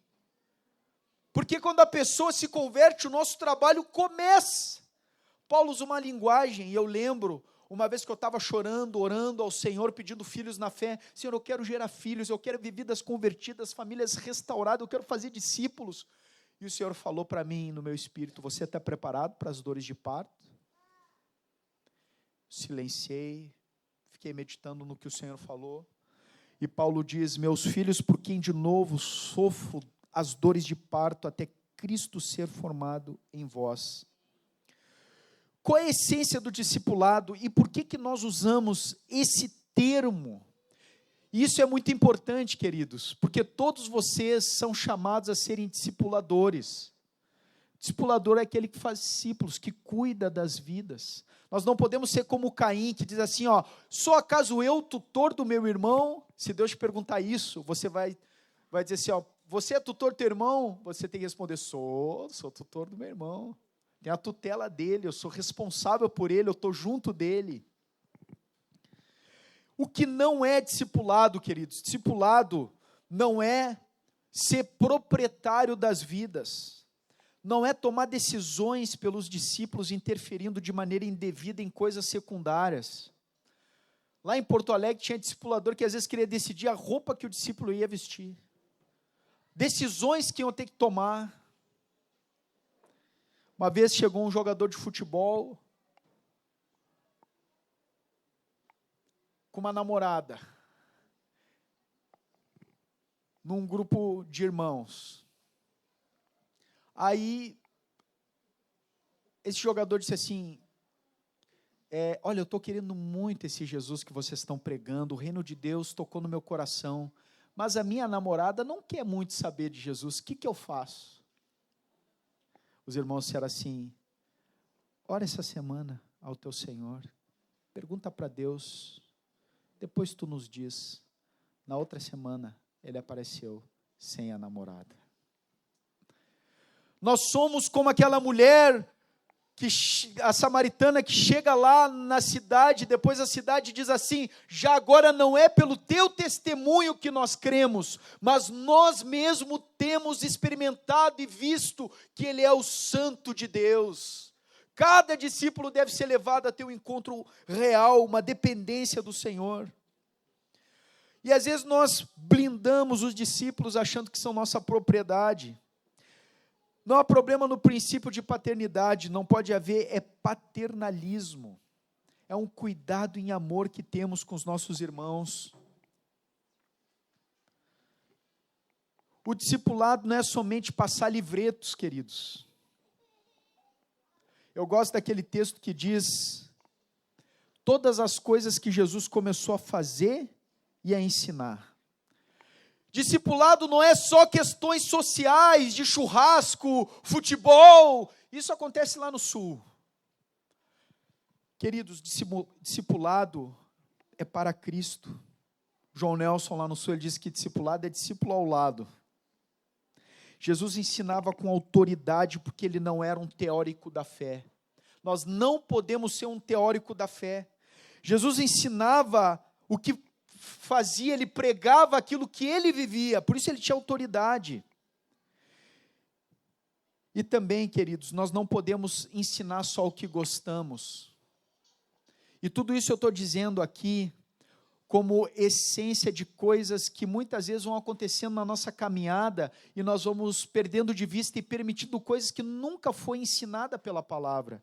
Porque quando a pessoa se converte, o nosso trabalho começa. Paulo usa uma linguagem, e eu lembro, uma vez que eu estava chorando, orando ao Senhor, pedindo filhos na fé. Senhor, eu quero gerar filhos, eu quero ver vidas convertidas, famílias restauradas, eu quero fazer discípulos. E o Senhor falou para mim, no meu espírito, você está preparado para as dores de parto? Silenciei, fiquei meditando no que o Senhor falou. E Paulo diz, meus filhos, por quem de novo sofro as dores de parto, até Cristo ser formado em vós. Qual é a essência do discipulado e por que nós usamos esse termo? Isso é muito importante, queridos, porque todos vocês são chamados a serem discipuladores. Discipulador é aquele que faz discípulos, que cuida das vidas. Nós não podemos ser como Caim, que diz assim, ó, sou acaso eu tutor do meu irmão? Se Deus te perguntar isso, você vai dizer assim, ó, você é tutor do teu irmão? Você tem que responder, sou tutor do meu irmão. Tenho a tutela dele, eu sou responsável por ele, eu estou junto dele. O que não é discipulado, queridos? Discipulado não é ser proprietário das vidas, não é tomar decisões pelos discípulos interferindo de maneira indevida em coisas secundárias. Lá em Porto Alegre tinha discipulador que às vezes queria decidir a roupa que o discípulo ia vestir. Decisões que iam ter que tomar. Uma vez chegou um jogador de futebol com uma namorada, num grupo de irmãos. Aí, esse jogador disse assim, olha, eu estou querendo muito esse Jesus que vocês estão pregando, o reino de Deus tocou no meu coração, mas a minha namorada não quer muito saber de Jesus, o que eu faço? Os irmãos disseram assim, ora essa semana ao teu Senhor, pergunta para Deus, depois tu nos diz. Na outra semana, ele apareceu sem a namorada. Nós somos como aquela mulher, a samaritana que chega lá na cidade, depois a cidade diz assim, já agora não é pelo teu testemunho que nós cremos, mas nós mesmo temos experimentado e visto que ele é o Santo de Deus. Cada discípulo deve ser levado a ter um encontro real, uma dependência do Senhor. E às vezes nós blindamos os discípulos achando que são nossa propriedade. Não há problema no princípio de paternidade, não pode haver paternalismo. É um cuidado em amor que temos com os nossos irmãos. O discipulado não é somente passar livretos, queridos. Eu gosto daquele texto que diz, todas as coisas que Jesus começou a fazer e a ensinar. Discipulado não é só questões sociais, de churrasco, futebol, isso acontece lá no sul. Queridos, discipulado é para Cristo. João Nelson lá no sul, ele diz que discipulado é discípulo ao lado. Jesus ensinava com autoridade porque ele não era um teórico da fé. Nós não podemos ser um teórico da fé. Jesus ensinava o que fazia, ele pregava aquilo que ele vivia, por isso ele tinha autoridade. E também, queridos, nós não podemos ensinar só o que gostamos. E tudo isso eu estou dizendo aqui como essência de coisas que muitas vezes vão acontecendo na nossa caminhada e nós vamos perdendo de vista e permitindo coisas que nunca foi ensinada pela palavra,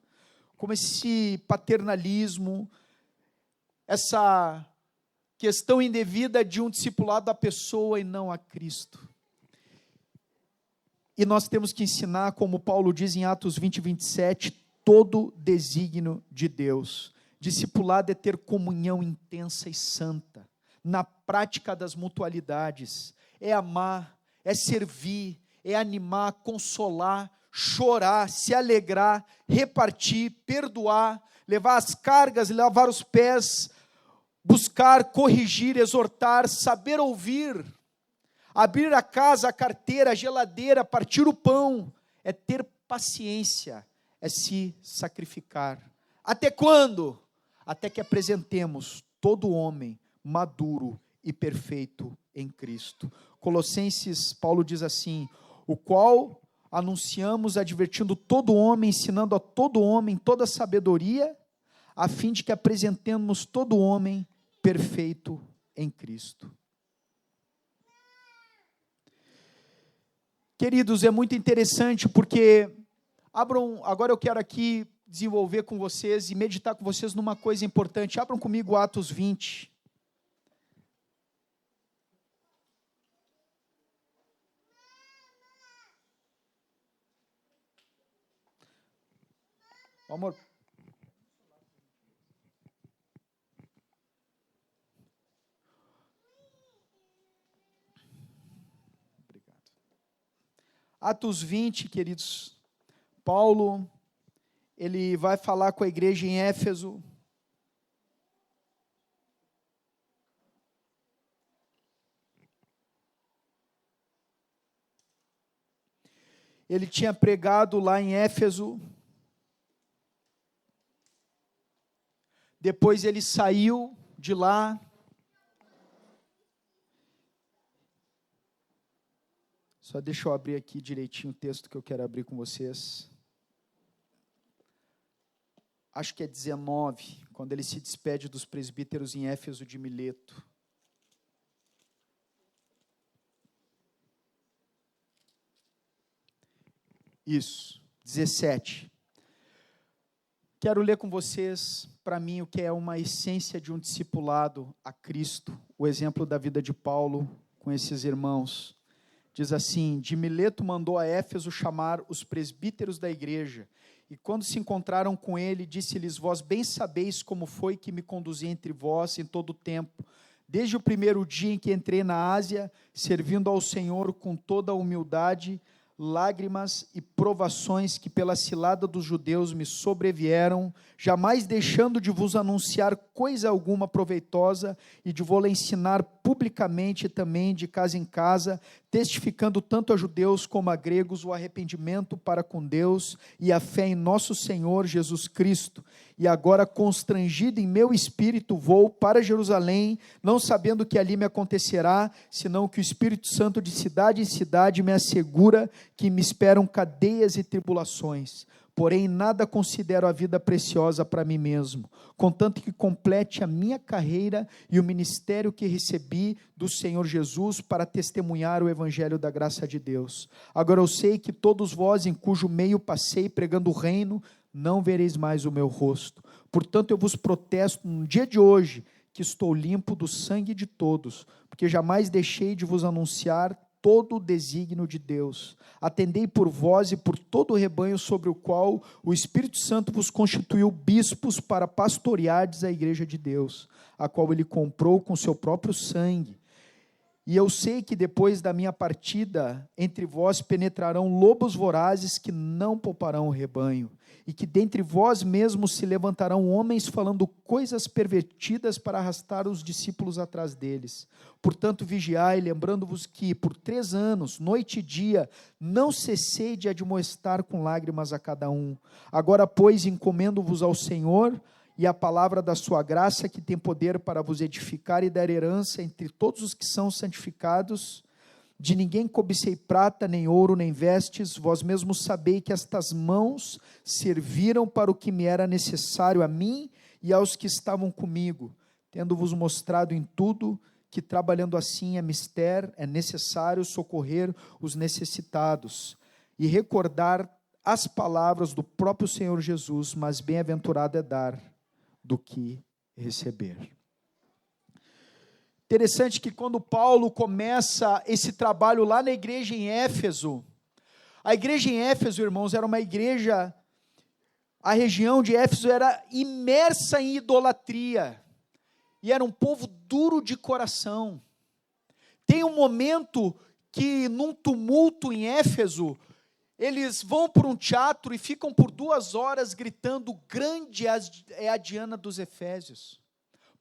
como esse paternalismo, essa questão indevida de um discipulado à pessoa e não a Cristo. E nós temos que ensinar, como Paulo diz em Atos 20, 27, todo desígnio de Deus. Discipulado é ter comunhão intensa e santa, na prática das mutualidades, é amar, é servir, é animar, consolar, chorar, se alegrar, repartir, perdoar, levar as cargas, lavar os pés, buscar, corrigir, exortar, saber ouvir, abrir a casa, a carteira, a geladeira, partir o pão, é ter paciência, é se sacrificar. Até quando? Até que apresentemos todo homem maduro e perfeito em Cristo. Colossenses, Paulo diz assim, o qual anunciamos advertindo todo homem, ensinando a todo homem toda sabedoria, a fim de que apresentemos todo homem perfeito em Cristo. Queridos, é muito interessante porque, agora eu quero aqui desenvolver com vocês e meditar com vocês numa coisa importante. Abram comigo Atos 20. Amor. Obrigado. Atos 20, queridos. Paulo, ele vai falar com a igreja em Éfeso. Ele tinha pregado lá em Éfeso. Depois ele saiu de lá. Só deixa eu abrir aqui direitinho o texto que eu quero abrir com vocês. Acho que é 19, quando ele se despede dos presbíteros em Éfeso de Mileto. Isso, 17. Quero ler com vocês, para mim, o que é uma essência de um discipulado a Cristo, o exemplo da vida de Paulo com esses irmãos. Diz assim: de Mileto mandou a Éfeso chamar os presbíteros da igreja, e quando se encontraram com ele, disse-lhes: vós bem sabeis como foi que me conduzi entre vós em todo o tempo, desde o primeiro dia em que entrei na Ásia, servindo ao Senhor com toda a humildade, lágrimas e provações que pela cilada dos judeus me sobrevieram, jamais deixando de vos anunciar coisa alguma proveitosa e de vou-la ensinar publicamente também de casa em casa, testificando tanto a judeus como a gregos o arrependimento para com Deus e a fé em nosso Senhor Jesus Cristo. E agora, constrangido em meu espírito, vou para Jerusalém, não sabendo o que ali me acontecerá, senão que o Espírito Santo de cidade em cidade me assegura que me esperam cadeias e tribulações. Porém, nada considero a vida preciosa para mim mesmo, contanto que complete a minha carreira e o ministério que recebi do Senhor Jesus para testemunhar o evangelho da graça de Deus. Agora eu sei que todos vós, em cujo meio passei pregando o reino, não vereis mais o meu rosto. Portanto, eu vos protesto no dia de hoje que estou limpo do sangue de todos, porque jamais deixei de vos anunciar todo o desígnio de Deus. Atendei por vós e por todo o rebanho sobre o qual o Espírito Santo vos constituiu bispos para pastoreardes a igreja de Deus, a qual ele comprou com seu próprio sangue. E eu sei que depois da minha partida, entre vós penetrarão lobos vorazes que não pouparão o rebanho, e que dentre vós mesmos se levantarão homens falando coisas pervertidas para arrastar os discípulos atrás deles. Portanto, vigiai, lembrando-vos que por 3 anos, noite e dia, não cessei de admoestar com lágrimas a cada um. Agora, pois, encomendo-vos ao Senhor e a palavra da sua graça, que tem poder para vos edificar e dar herança entre todos os que são santificados. De ninguém cobicei prata, nem ouro, nem vestes, vós mesmos sabei que estas mãos serviram para o que me era necessário a mim e aos que estavam comigo, tendo-vos mostrado em tudo que trabalhando assim é necessário socorrer os necessitados e recordar as palavras do próprio Senhor Jesus, mas bem-aventurado é dar do que receber. Interessante que quando Paulo começa esse trabalho lá na igreja em Éfeso, a igreja em Éfeso, irmãos, era uma igreja, a região de Éfeso era imersa em idolatria, e era um povo duro de coração. Tem um momento que num tumulto em Éfeso, eles vão para um teatro e ficam por 2 horas gritando: grande é a Diana dos Efésios.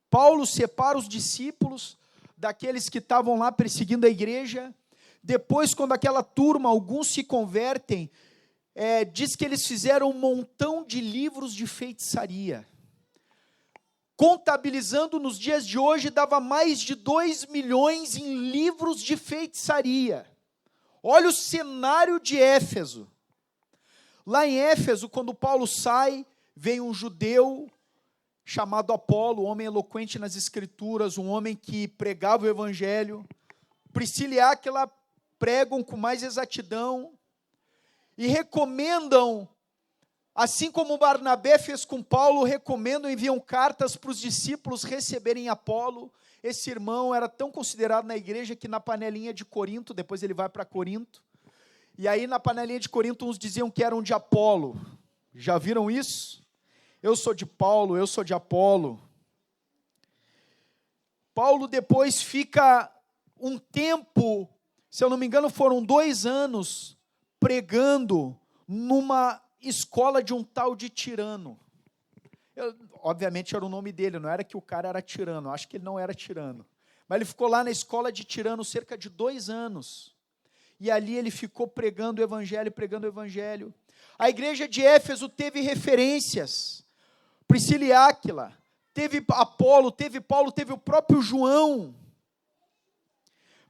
Paulo separa os discípulos daqueles que estavam lá perseguindo a igreja. Depois, quando aquela turma, alguns se convertem, diz que eles fizeram um montão de livros de feitiçaria. Contabilizando nos dias de hoje, dava mais de 2 milhões em livros de feitiçaria. Olha o cenário de Éfeso. Lá em Éfeso, quando Paulo sai, vem um judeu chamado Apolo, um homem eloquente nas escrituras, um homem que pregava o evangelho. Priscila e Áquila pregam com mais exatidão e recomendam, assim como Barnabé fez com Paulo, recomendam, enviam cartas para os discípulos receberem Apolo. Esse irmão era tão considerado na igreja que na panelinha de Corinto, depois ele vai para Corinto, e aí na panelinha de Corinto uns diziam que eram de Apolo. Já viram isso? Eu sou de Paulo, eu sou de Apolo. Paulo depois fica um tempo, se eu não me engano foram 2 anos, pregando numa escola de um tal de Tirano. Obviamente era o nome dele, não era que o cara era tirano, acho que ele não era tirano. Mas ele ficou lá na escola de Tirano cerca de 2 anos. E ali ele ficou pregando o evangelho. A igreja de Éfeso teve referências. Priscila e Áquila, teve Apolo, teve Paulo, teve o próprio João.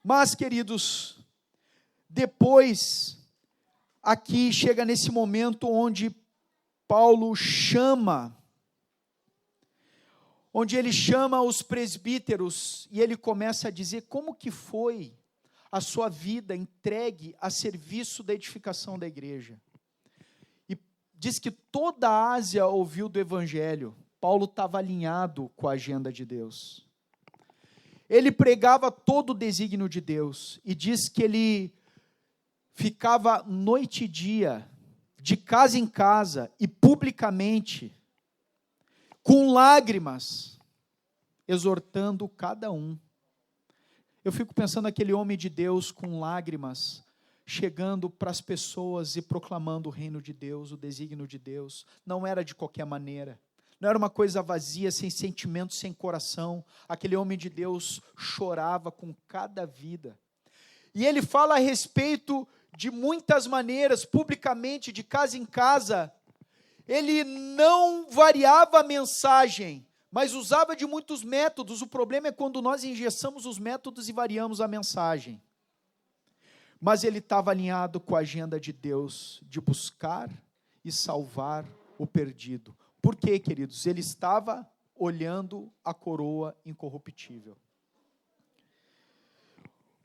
Mas, queridos, depois, aqui chega nesse momento onde Paulo onde ele chama os presbíteros, e ele começa a dizer como que foi a sua vida entregue a serviço da edificação da igreja. E diz que toda a Ásia ouviu do Evangelho. Paulo estava alinhado com a agenda de Deus. Ele pregava todo o desígnio de Deus, e diz que ele ficava noite e dia, de casa em casa, e publicamente, com lágrimas, exortando cada um. Eu fico pensando naquele homem de Deus com lágrimas, chegando para as pessoas e proclamando o reino de Deus, o desígnio de Deus. Não era de qualquer maneira, não era uma coisa vazia, sem sentimento, sem coração. Aquele homem de Deus chorava com cada vida. E ele fala a respeito de muitas maneiras, publicamente, de casa em casa. Ele não variava a mensagem, mas usava de muitos métodos. O problema é quando nós engessamos os métodos e variamos a mensagem. Mas ele estava alinhado com a agenda de Deus, de buscar e salvar o perdido. Por quê, queridos? Ele estava olhando a coroa incorruptível.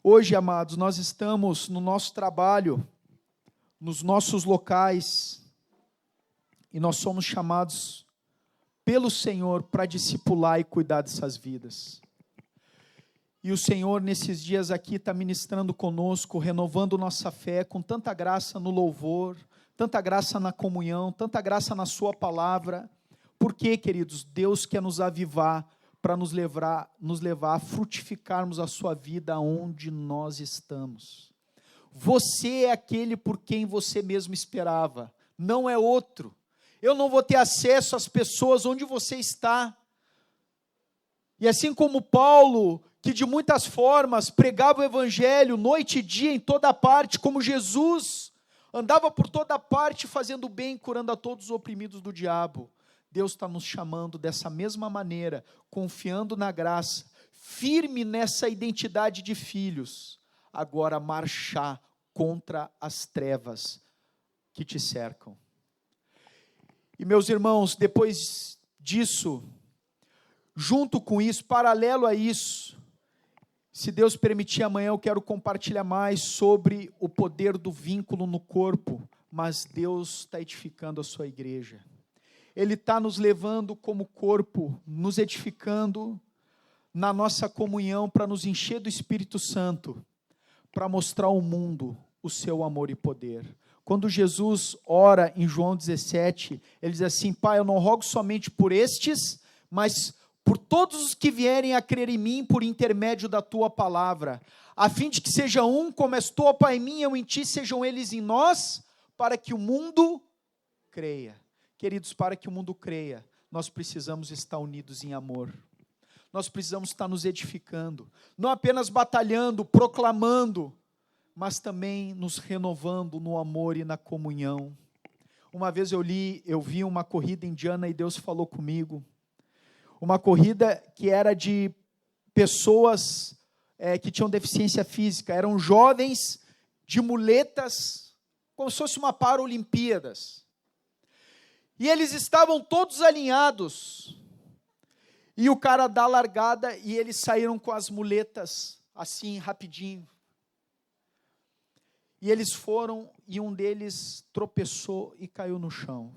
Hoje, amados, nós estamos no nosso trabalho, nos nossos locais, e nós somos chamados pelo Senhor para discipular e cuidar dessas vidas. E o Senhor, nesses dias aqui, está ministrando conosco, renovando nossa fé, com tanta graça no louvor, tanta graça na comunhão, tanta graça na sua palavra. Por quê, queridos? Deus quer nos avivar para nos levar a frutificarmos a sua vida onde nós estamos. Você é aquele por quem você mesmo esperava, não é outro. Eu não vou ter acesso às pessoas onde você está. E assim como Paulo, que de muitas formas pregava o evangelho noite e dia em toda parte, como Jesus andava por toda parte fazendo bem, curando a todos os oprimidos do diabo. Deus está nos chamando dessa mesma maneira, confiando na graça, firme nessa identidade de filhos, agora marchar contra as trevas que te cercam. E meus irmãos, depois disso, junto com isso, paralelo a isso, se Deus permitir, amanhã eu quero compartilhar mais sobre o poder do vínculo no corpo, mas Deus está edificando a sua igreja. Ele está nos levando como corpo, nos edificando na nossa comunhão para nos encher do Espírito Santo, para mostrar ao mundo o seu amor e poder. Quando Jesus ora em João 17, ele diz assim: Pai, eu não rogo somente por estes, mas por todos os que vierem a crer em mim por intermédio da tua palavra, a fim de que seja um, como és tu, ó Pai, em mim, eu em ti, sejam eles em nós, para que o mundo creia. Queridos, para que o mundo creia, nós precisamos estar unidos em amor. Nós precisamos estar nos edificando, não apenas batalhando, proclamando, mas também nos renovando no amor e na comunhão. Uma vez eu vi uma corrida indiana e Deus falou comigo. Uma corrida que era de pessoas que tinham deficiência física, eram jovens de muletas, como se fosse uma Paralimpíadas. E eles estavam todos alinhados, e o cara dá a largada, e eles saíram com as muletas, assim, rapidinho. E eles foram, e um deles tropeçou e caiu no chão.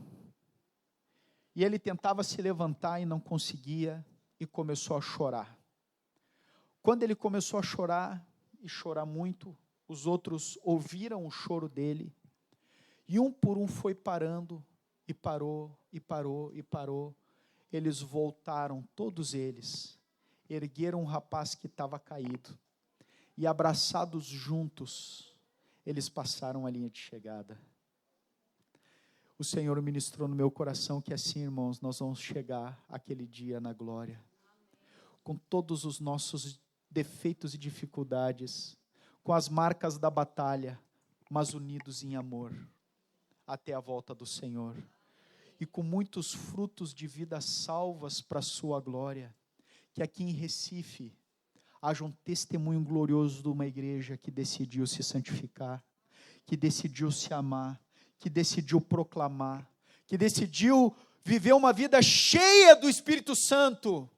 E ele tentava se levantar e não conseguia, e começou a chorar. Quando ele começou a chorar, e chorar muito, os outros ouviram o choro dele, e um por um foi parando, e parou, e parou, e parou. Eles voltaram, todos eles, ergueram um rapaz que estava caído, e abraçados juntos, eles passaram a linha de chegada. O Senhor ministrou no meu coração que assim, irmãos, nós vamos chegar aquele dia na glória, com todos os nossos defeitos e dificuldades, com as marcas da batalha, mas unidos em amor, até a volta do Senhor, e com muitos frutos de vida salvas para a sua glória, que aqui em Recife haja um testemunho glorioso de uma igreja que decidiu se santificar, que decidiu se amar, que decidiu proclamar, que decidiu viver uma vida cheia do Espírito Santo,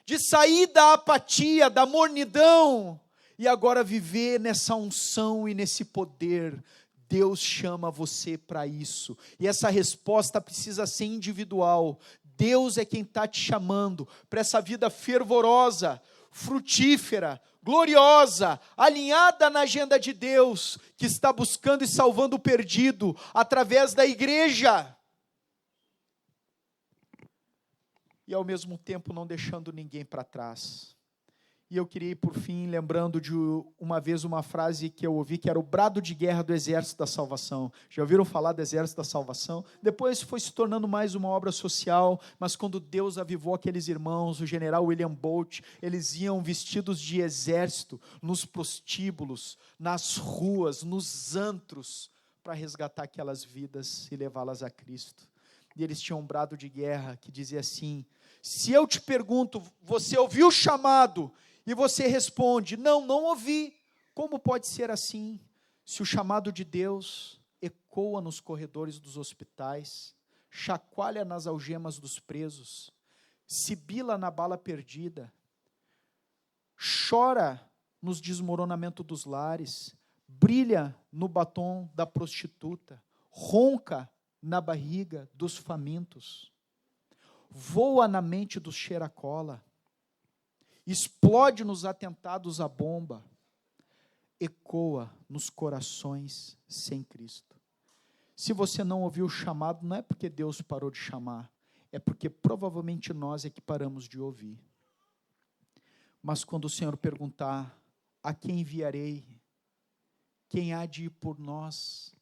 de sair da apatia, da mornidão, e agora viver nessa unção e nesse poder. Deus chama você para isso, e essa resposta precisa ser individual. Deus é quem está te chamando para essa vida fervorosa, frutífera, gloriosa, alinhada na agenda de Deus, que está buscando e salvando o perdido através da igreja, e ao mesmo tempo não deixando ninguém para trás. E eu queria ir por fim lembrando de uma vez uma frase que eu ouvi, que era o brado de guerra do Exército da Salvação. Já ouviram falar do Exército da Salvação? Depois foi se tornando mais uma obra social, mas quando Deus avivou aqueles irmãos, o general William Bolt, eles iam vestidos de exército, nos prostíbulos, nas ruas, nos antros, para resgatar aquelas vidas e levá-las a Cristo. E eles tinham um brado de guerra que dizia assim: se eu te pergunto, você ouviu o chamado? E você responde: não, não ouvi. Como pode ser assim, se o chamado de Deus ecoa nos corredores dos hospitais, chacoalha nas algemas dos presos, sibila na bala perdida, chora nos desmoronamentos dos lares, brilha no batom da prostituta, ronca na barriga dos famintos, voa na mente dos cheira-cola, explode nos atentados à bomba, ecoa nos corações sem Cristo. Se você não ouviu o chamado, não é porque Deus parou de chamar, é porque provavelmente nós é que paramos de ouvir. Mas quando o Senhor perguntar: a quem enviarei? Quem há de ir por nós?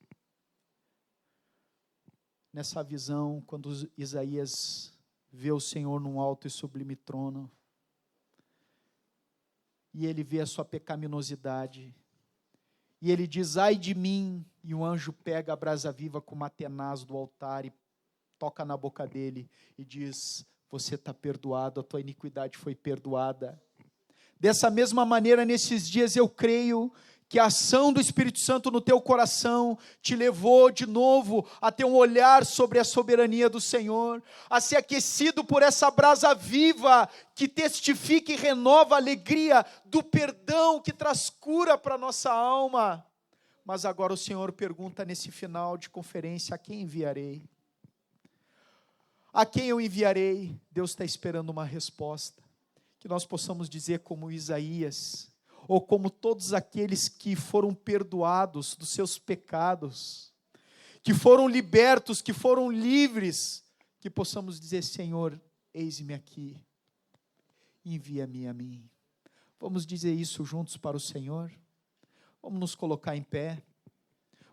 Nessa visão, quando Isaías vê o Senhor num alto e sublime trono, e ele vê a sua pecaminosidade, e ele diz: ai de mim, e o anjo pega a brasa viva com uma tenaz do altar e toca na boca dele e diz: você está perdoado, a tua iniquidade foi perdoada. Dessa mesma maneira, nesses dias eu creio que a ação do Espírito Santo no teu coração te levou de novo a ter um olhar sobre a soberania do Senhor, a ser aquecido por essa brasa viva que testifica e renova a alegria do perdão, que traz cura para a nossa alma. Mas agora o Senhor pergunta nesse final de conferência: a quem enviarei? A quem eu enviarei? Deus está esperando uma resposta, que nós possamos dizer como Isaías, ou como todos aqueles que foram perdoados dos seus pecados, que foram libertos, que foram livres, que possamos dizer: Senhor, eis-me aqui, envia-me a mim. Vamos dizer isso juntos para o Senhor? Vamos nos colocar em pé,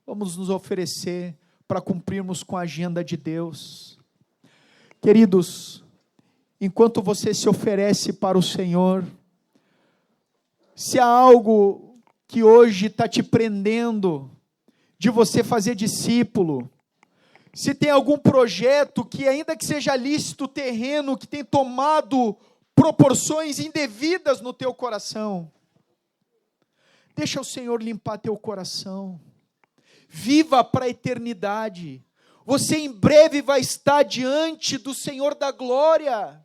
vamos nos oferecer para cumprirmos com a agenda de Deus. Queridos, enquanto você se oferece para o Senhor, se há algo que hoje está te prendendo de você fazer discípulo, se tem algum projeto que, ainda que seja lícito, terreno, que tem tomado proporções indevidas no teu coração, deixa o Senhor limpar teu coração, viva para a eternidade. Você em breve vai estar diante do Senhor da glória.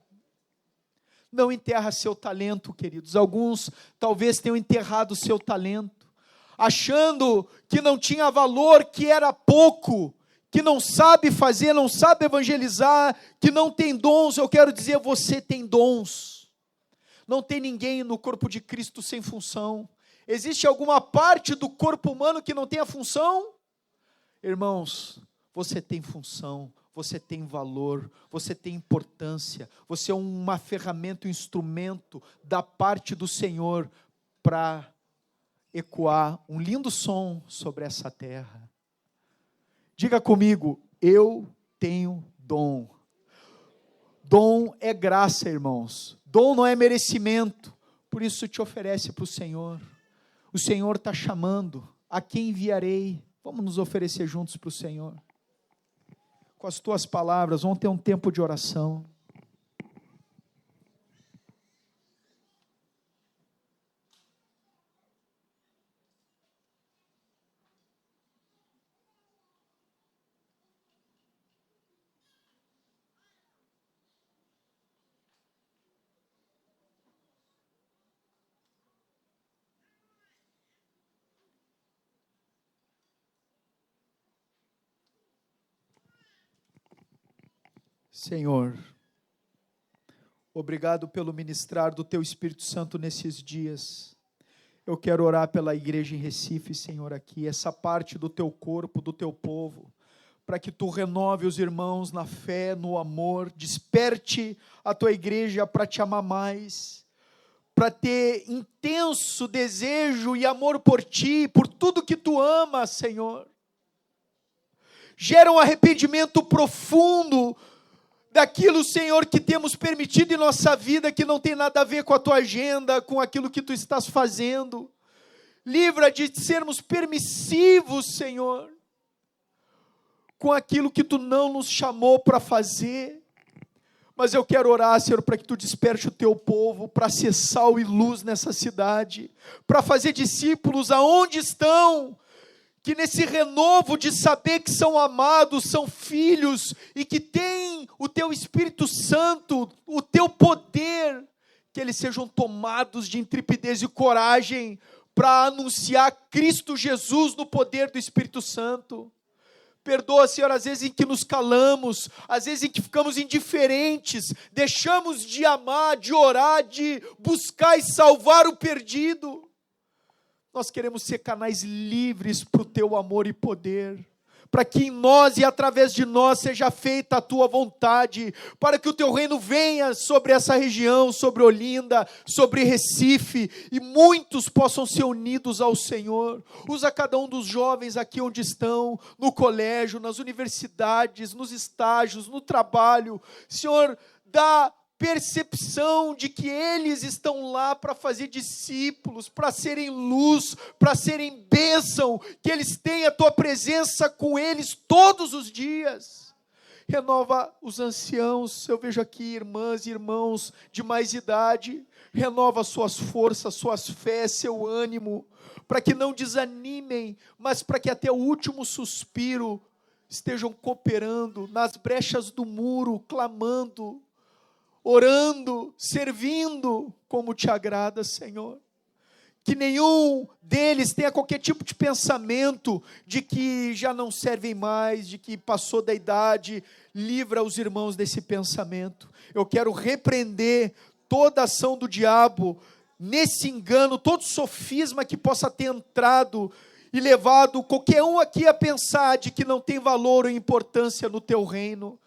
Não enterra seu talento, queridos. Alguns talvez tenham enterrado seu talento, achando que não tinha valor, que era pouco, que não sabe fazer, não sabe evangelizar, que não tem dons. Eu quero dizer, você tem dons. Não tem ninguém no corpo de Cristo sem função. Existe alguma parte do corpo humano que não tenha função? Irmãos, você tem função. Você tem valor, você tem importância, você é uma ferramenta, um instrumento da parte do Senhor para ecoar um lindo som sobre essa terra. Diga comigo: eu tenho dom. Dom é graça, irmãos. Dom não é merecimento. Por isso te oferece para o Senhor. O Senhor está chamando: a quem enviarei? Vamos nos oferecer juntos para o Senhor. Com as tuas palavras, vamos ter um tempo de oração. Senhor, obrigado pelo ministrar do Teu Espírito Santo nesses dias. Eu quero orar pela igreja em Recife, Senhor, aqui, essa parte do Teu corpo, do Teu povo, para que Tu renove os irmãos na fé, no amor, desperte a Tua igreja para Te amar mais, para ter intenso desejo e amor por Ti, por tudo que Tu amas, Senhor. Gera um arrependimento profundo daquilo, Senhor, que temos permitido em nossa vida, que não tem nada a ver com a Tua agenda, com aquilo que Tu estás fazendo. Livra de sermos permissivos, Senhor, com aquilo que Tu não nos chamou para fazer. Mas eu quero orar, Senhor, para que Tu desperte o Teu povo, para ser sal e luz nessa cidade, para fazer discípulos aonde estão, que nesse renovo de saber que são amados, são filhos, e que têm o Teu Espírito Santo, o Teu poder, que eles sejam tomados de intrepidez e coragem, para anunciar Cristo Jesus no poder do Espírito Santo. Perdoa, Senhor, às vezes em que nos calamos, às vezes em que ficamos indiferentes, deixamos de amar, de orar, de buscar e salvar o perdido. Nós queremos ser canais livres para o Teu amor e poder, para que em nós e através de nós seja feita a Tua vontade, para que o Teu reino venha sobre essa região, sobre Olinda, sobre Recife, e muitos possam ser unidos ao Senhor. Usa cada um dos jovens aqui onde estão, no colégio, nas universidades, nos estágios, no trabalho. Senhor, dá percepção de que eles estão lá para fazer discípulos, para serem luz, para serem bênção, que eles tenham a Tua presença com eles todos os dias. Renova os anciãos, eu vejo aqui irmãs e irmãos de mais idade, renova suas forças, suas fés, seu ânimo, para que não desanimem, mas para que até o último suspiro estejam cooperando nas brechas do muro, clamando, orando, servindo como Te agrada, Senhor. Que nenhum deles tenha qualquer tipo de pensamento de que já não servem mais, de que passou da idade. Livra os irmãos desse pensamento. Eu quero repreender toda a ação do diabo nesse engano, todo sofisma que possa ter entrado e levado qualquer um aqui a pensar de que não tem valor ou importância no Teu reino.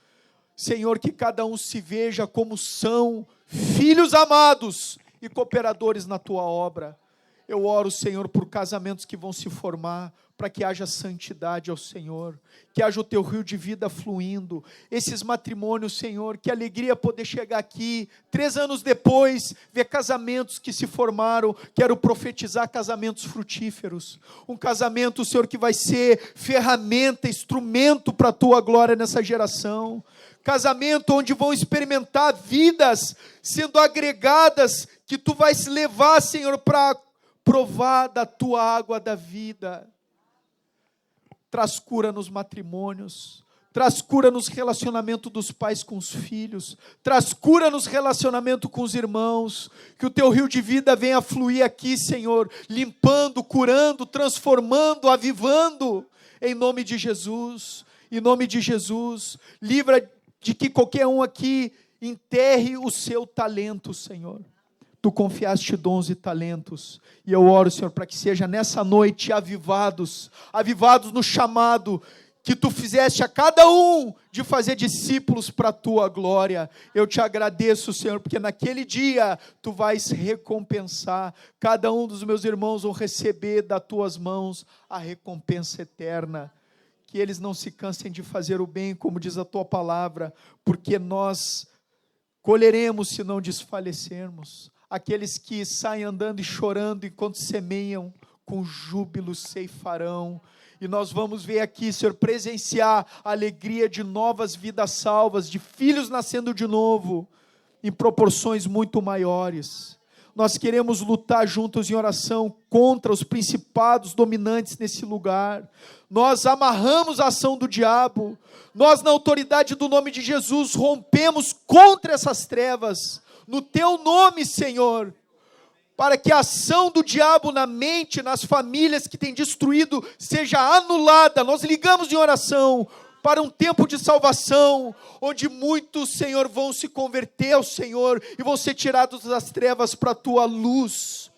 Senhor, que cada um se veja como são filhos amados e cooperadores na Tua obra. Eu oro, Senhor, por casamentos que vão se formar, para que haja santidade ao Senhor, que haja o Teu rio de vida fluindo, esses matrimônios, Senhor, que alegria poder chegar aqui, 3 anos depois, ver casamentos que se formaram. Quero profetizar casamentos frutíferos, um casamento, Senhor, que vai ser ferramenta, instrumento para a Tua glória nessa geração, casamento onde vão experimentar vidas sendo agregadas, que Tu vais levar, Senhor, para provar da Tua água da vida. Traz cura nos matrimônios, traz cura nos relacionamentos dos pais com os filhos, traz cura nos relacionamentos com os irmãos, que o Teu rio de vida venha fluir aqui, Senhor, limpando, curando, transformando, avivando, em nome de Jesus, livra de que qualquer um aqui enterre o seu talento, Senhor. Tu confiaste dons e talentos, e eu oro, Senhor, para que seja nessa noite avivados no chamado que Tu fizeste a cada um de fazer discípulos para a Tua glória. Eu Te agradeço, Senhor, porque naquele dia Tu vais recompensar, cada um dos meus irmãos vão receber das Tuas mãos a recompensa eterna. Que eles não se cansem de fazer o bem, como diz a Tua palavra, porque nós colheremos se não desfalecermos. Aqueles que saem andando e chorando enquanto semeiam, com júbilo ceifarão. E nós vamos ver aqui, Senhor, presenciar a alegria de novas vidas salvas, de filhos nascendo de novo, em proporções muito maiores. Nós queremos lutar juntos em oração contra os principados dominantes nesse lugar. Nós amarramos a ação do diabo. Nós, na autoridade do nome de Jesus, rompemos contra essas trevas. No Teu nome, Senhor, para que a ação do diabo na mente, nas famílias que tem destruído, seja anulada. Nós ligamos em oração para um tempo de salvação, onde muitos, Senhor, vão se converter ao Senhor e vão ser tirados das trevas para a tua luz.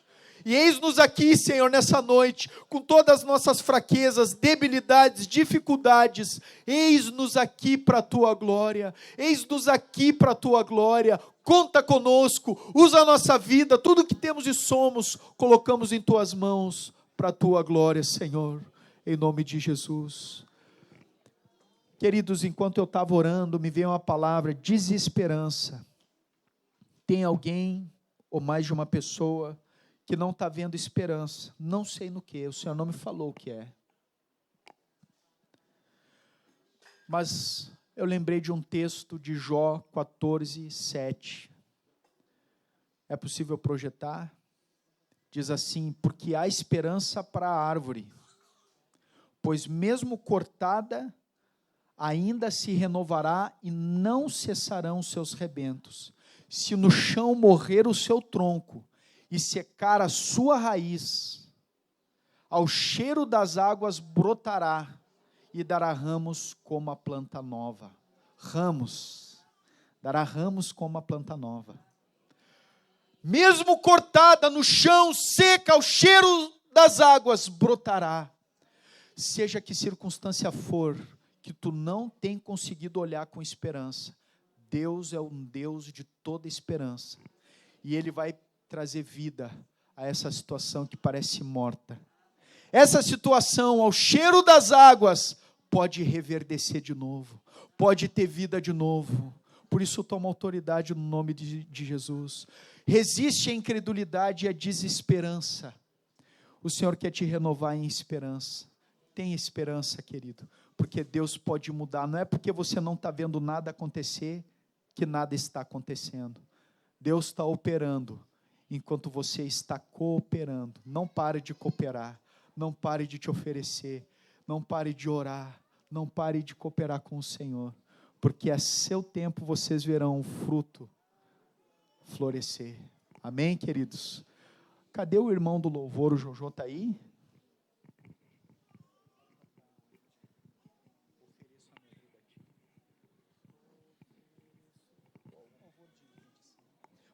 E eis-nos aqui, Senhor, nessa noite, com todas as nossas fraquezas, debilidades, dificuldades, eis-nos aqui para a tua glória, eis-nos aqui para a tua glória, conta conosco, usa a nossa vida, tudo que temos e somos, colocamos em tuas mãos, para a tua glória, Senhor, em nome de Jesus. Queridos, enquanto eu estava orando, me veio uma palavra, desesperança. Tem alguém, ou mais de uma pessoa, que não está vendo esperança, não sei no que, o Senhor não me falou o que é. Mas eu lembrei de um texto de Jó 14, 7. É possível projetar? Diz assim: porque há esperança para a árvore, pois mesmo cortada, ainda se renovará e não cessarão os seus rebentos. Se no chão morrer o seu tronco, e secar a sua raiz, ao cheiro das águas brotará, e dará ramos como a planta nova. Ramos, dará ramos como a planta nova. Mesmo cortada no chão, seca, ao cheiro das águas brotará. Seja que circunstância for, que tu não tem conseguido olhar com esperança, Deus é um Deus de toda esperança, e Ele vai trazer vida a essa situação que parece morta. Essa situação, ao cheiro das águas, pode reverdecer de novo, pode ter vida de novo. Por isso toma autoridade no nome de Jesus. Resiste à incredulidade e à desesperança. O Senhor quer te renovar em esperança. Tenha esperança, querido, porque Deus pode mudar. Não é porque você não está vendo nada acontecer, que nada está acontecendo. Deus está operando, enquanto você está cooperando. Não pare de cooperar, não pare de te oferecer, não pare de orar, não pare de cooperar com o Senhor, porque a seu tempo vocês verão o fruto florescer. Amém, queridos? Cadê o irmão do louvor? O Jojo está aí?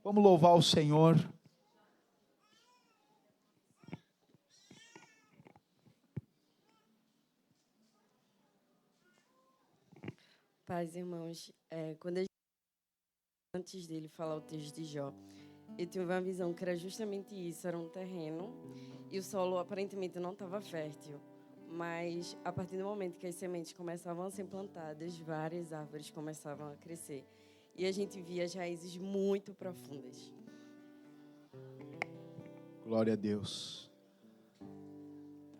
Vamos louvar o Senhor. Paz, irmãos, antes dele falar o texto de Jó, eu tive uma visão que era justamente isso, era um terreno, e o solo aparentemente não estava fértil, mas a partir do momento que as sementes começavam a ser plantadas, várias árvores começavam a crescer, e a gente via as raízes muito profundas. Glória a Deus.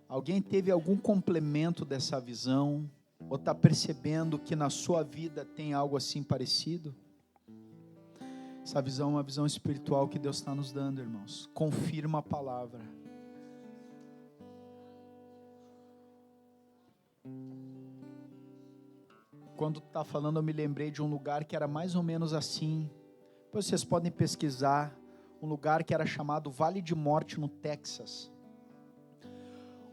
Alguém teve algum complemento dessa visão? Ou está percebendo que na sua vida tem algo assim parecido? Essa visão é uma visão espiritual que Deus está nos dando, irmãos. Confirma a palavra. Quando está falando, eu me lembrei de um lugar que era mais ou menos assim. Depois vocês podem pesquisar. Um lugar que era chamado Vale de Morte, no Texas.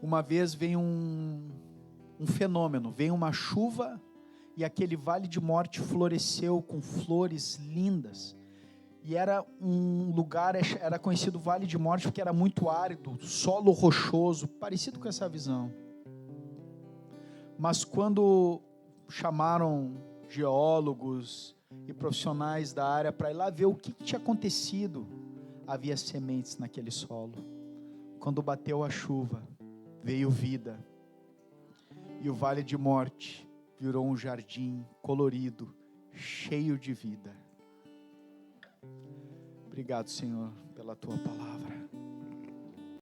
Uma vez veio um fenômeno, veio uma chuva e aquele Vale de Morte floresceu com flores lindas. E era um lugar, era conhecido Vale de Morte porque era muito árido, solo rochoso, parecido com essa visão. Mas quando chamaram geólogos e profissionais da área para ir lá ver o que tinha acontecido, havia sementes naquele solo. Quando bateu a chuva, veio vida. E o Vale de Morte virou um jardim colorido, cheio de vida. Obrigado, Senhor, pela tua palavra.